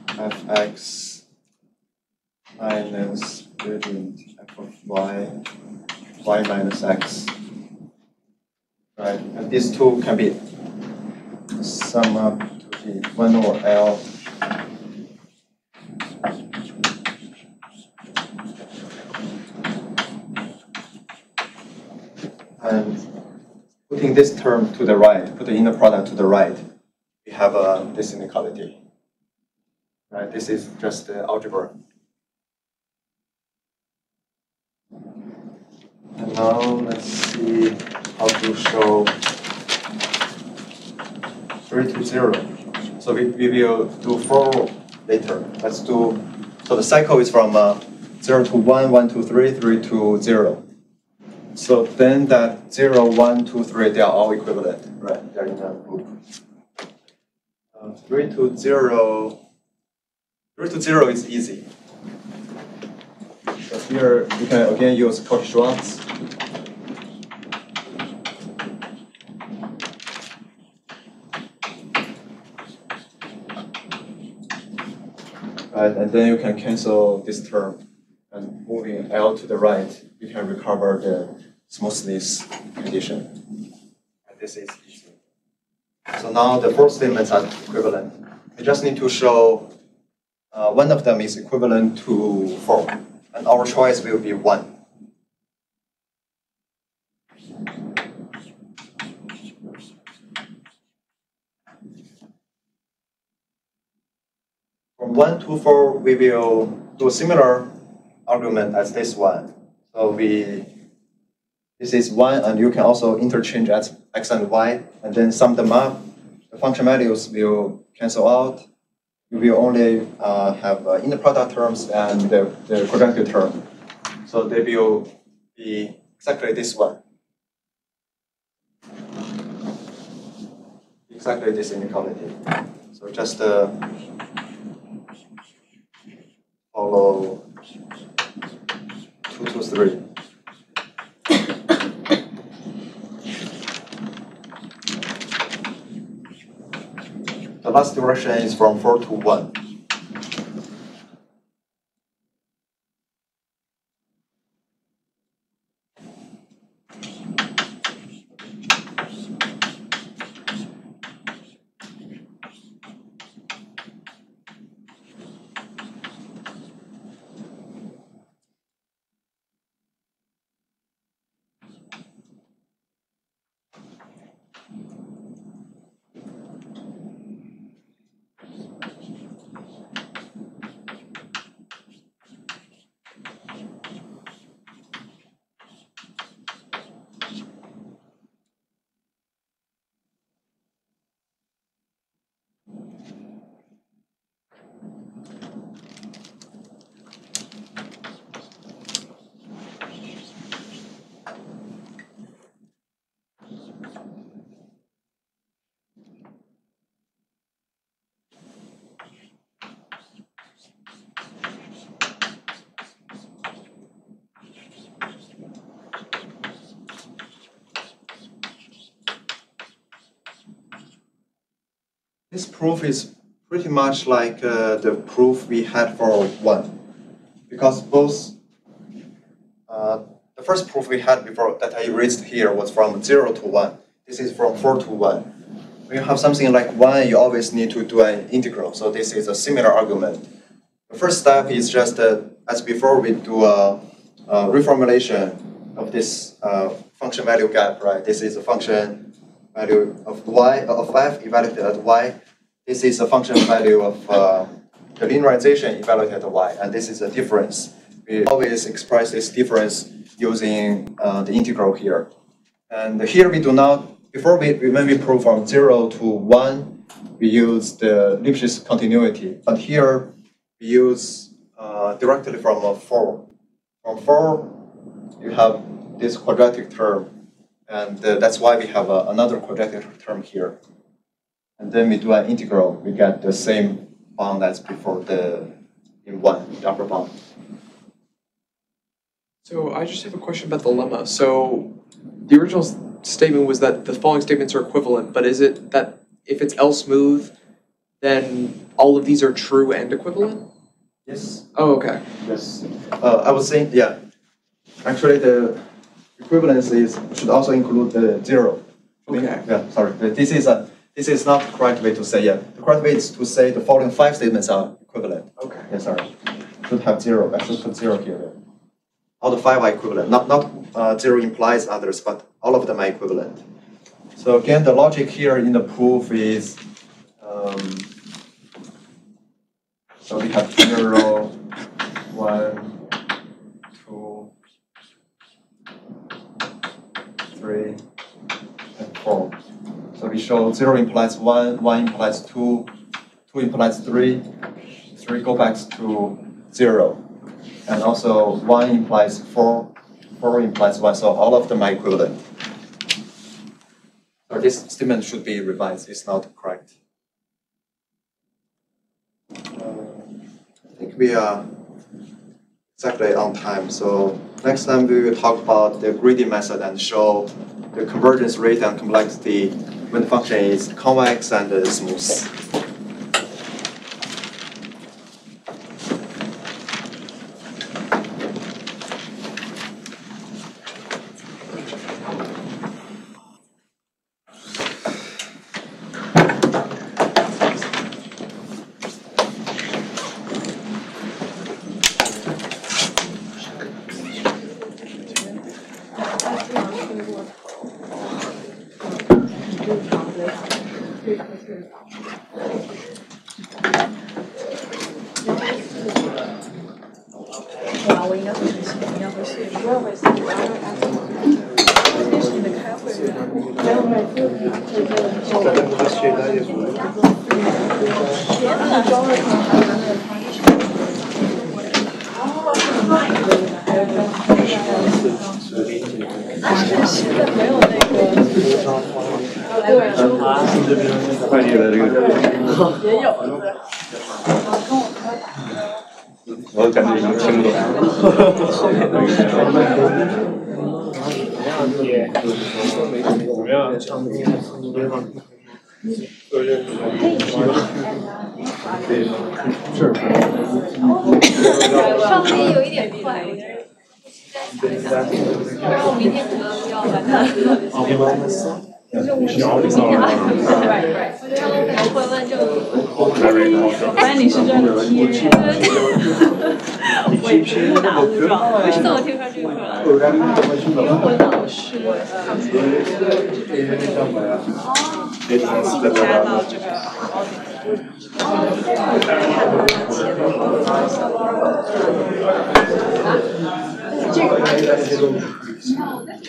Speaker 1: fx minus gradient f of y, y minus x. Right, and these two can be summed up to be 1 over L and putting this term to the right, put the inner product to the right, we have this inequality. Right, this is just the algebra. And now let's see how to show 3 to 0. So we will do 4 later. Let's do, so the cycle is from 0 to 1, 1 to 3, 3 to 0. So then that 0, 1, 2, 3, they are all equivalent, right? They're in a group. 3 to 0. 3 to 0 is easy. So here you can again use Cauchy-Schwarz. Right, and then you can cancel this term. And moving L to the right, you can recover the smoothness condition. And this is easy. So now the 4 statements are equivalent. We just need to show one of them is equivalent to 4. And our choice will be 1. from 1 to 4, we will do a similar argument as this one. So this is 1, and you can also interchange as x and y, and then sum them up. The function values will cancel out. You will only have inner product terms and the quadratic term. So they will be exactly this one. Exactly this inequality. So just follow 2 to 3. The last direction is from 4 to 1. This proof is pretty much like the proof we had for 1, because both the first proof we had before that I erased here was from 0 to 1. This is from 4 to 1. When you have something like 1, you always need to do an integral. So this is a similar argument. The first step is just as before, we do a reformulation of this function value gap, right? This is a function value of y of f evaluated at y. This is a function value of the linearization evaluated at y, and this is a difference. We always express this difference using the integral here. And here we do not, before when we prove from 0 to 1, we use the Lipschitz continuity. But here we use directly from 4. From 4, you have this quadratic term. And that's why we have another quadratic term here. And then we do an integral, we get the same bound as before in 1, the upper bound.
Speaker 4: So I just have a question about the lemma. So the original statement was that the following statements are equivalent, but is it that if it's L smooth, then all of these are true and equivalent?
Speaker 1: Yes.
Speaker 4: Oh, okay.
Speaker 1: Yes. I was saying, yeah. Actually, the equivalence should also include the 0.
Speaker 4: Okay.
Speaker 1: Yeah, sorry. This is not the correct way to say, yeah. The correct way is to say the following 5 statements are equivalent.
Speaker 4: Okay.
Speaker 1: Yeah, sorry. Should have 0. I should put 0 here. Yeah. All the 5 are equivalent. Not 0 implies others, but all of them are equivalent. So again, the logic here in the proof is, so we have 0, 1, 2, 3, and 4. So we show 0 implies 1, 1 implies 2, 2 implies 3, 3 go back to 0. And also 1 implies 4, 4 implies 1, so all of them are equivalent. So this statement should be revised, it's not correct. I think we are exactly on time, so next time we will talk about the greedy method and show the convergence rate and complexity when the function is convex and smooth.
Speaker 6: 我应该会很喜欢，应该会是。电视里面开会是。现在没有那个。
Speaker 1: 快递的这个
Speaker 6: 也有。
Speaker 1: 我感觉已经听不懂。
Speaker 7: 上次也有一点快，然后明天可能要把它。就是我明天我觉得我可能会问这个。
Speaker 6: 我发现你是真的贴。我也是误打误撞。
Speaker 7: 我是怎么听说这个课的？
Speaker 6: 因为我老师加到这个这个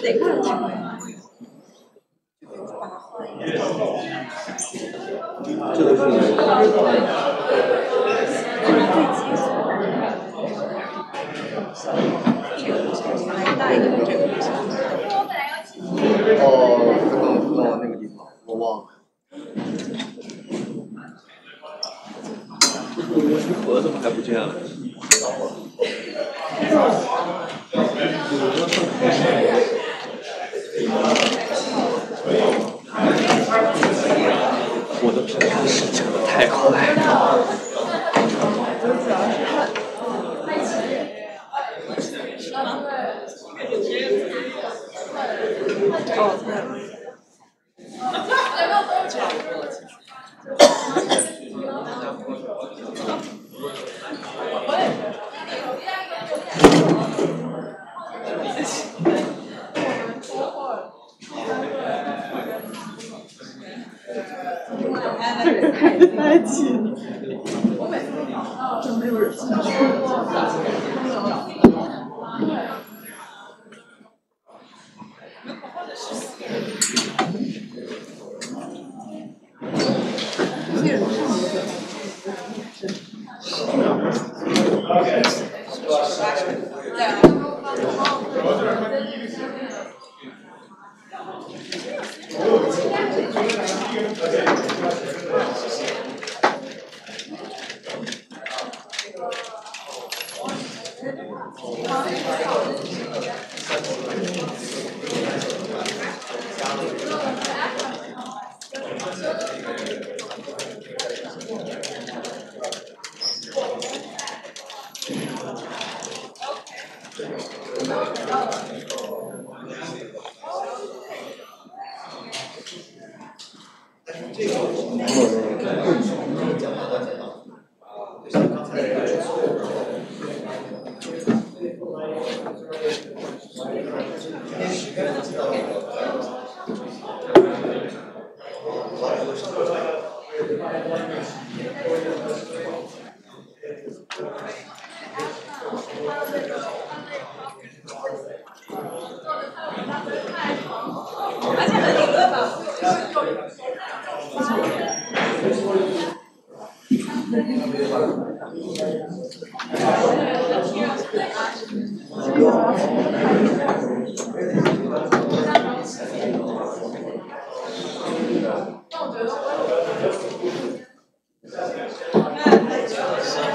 Speaker 6: 得看情况。
Speaker 1: 这都是
Speaker 6: 大一点的这个不行。
Speaker 1: 到那个地方，我忘了。盒怎么还不见了？我的平常事情的太快了。
Speaker 6: 太气了。没有人进去。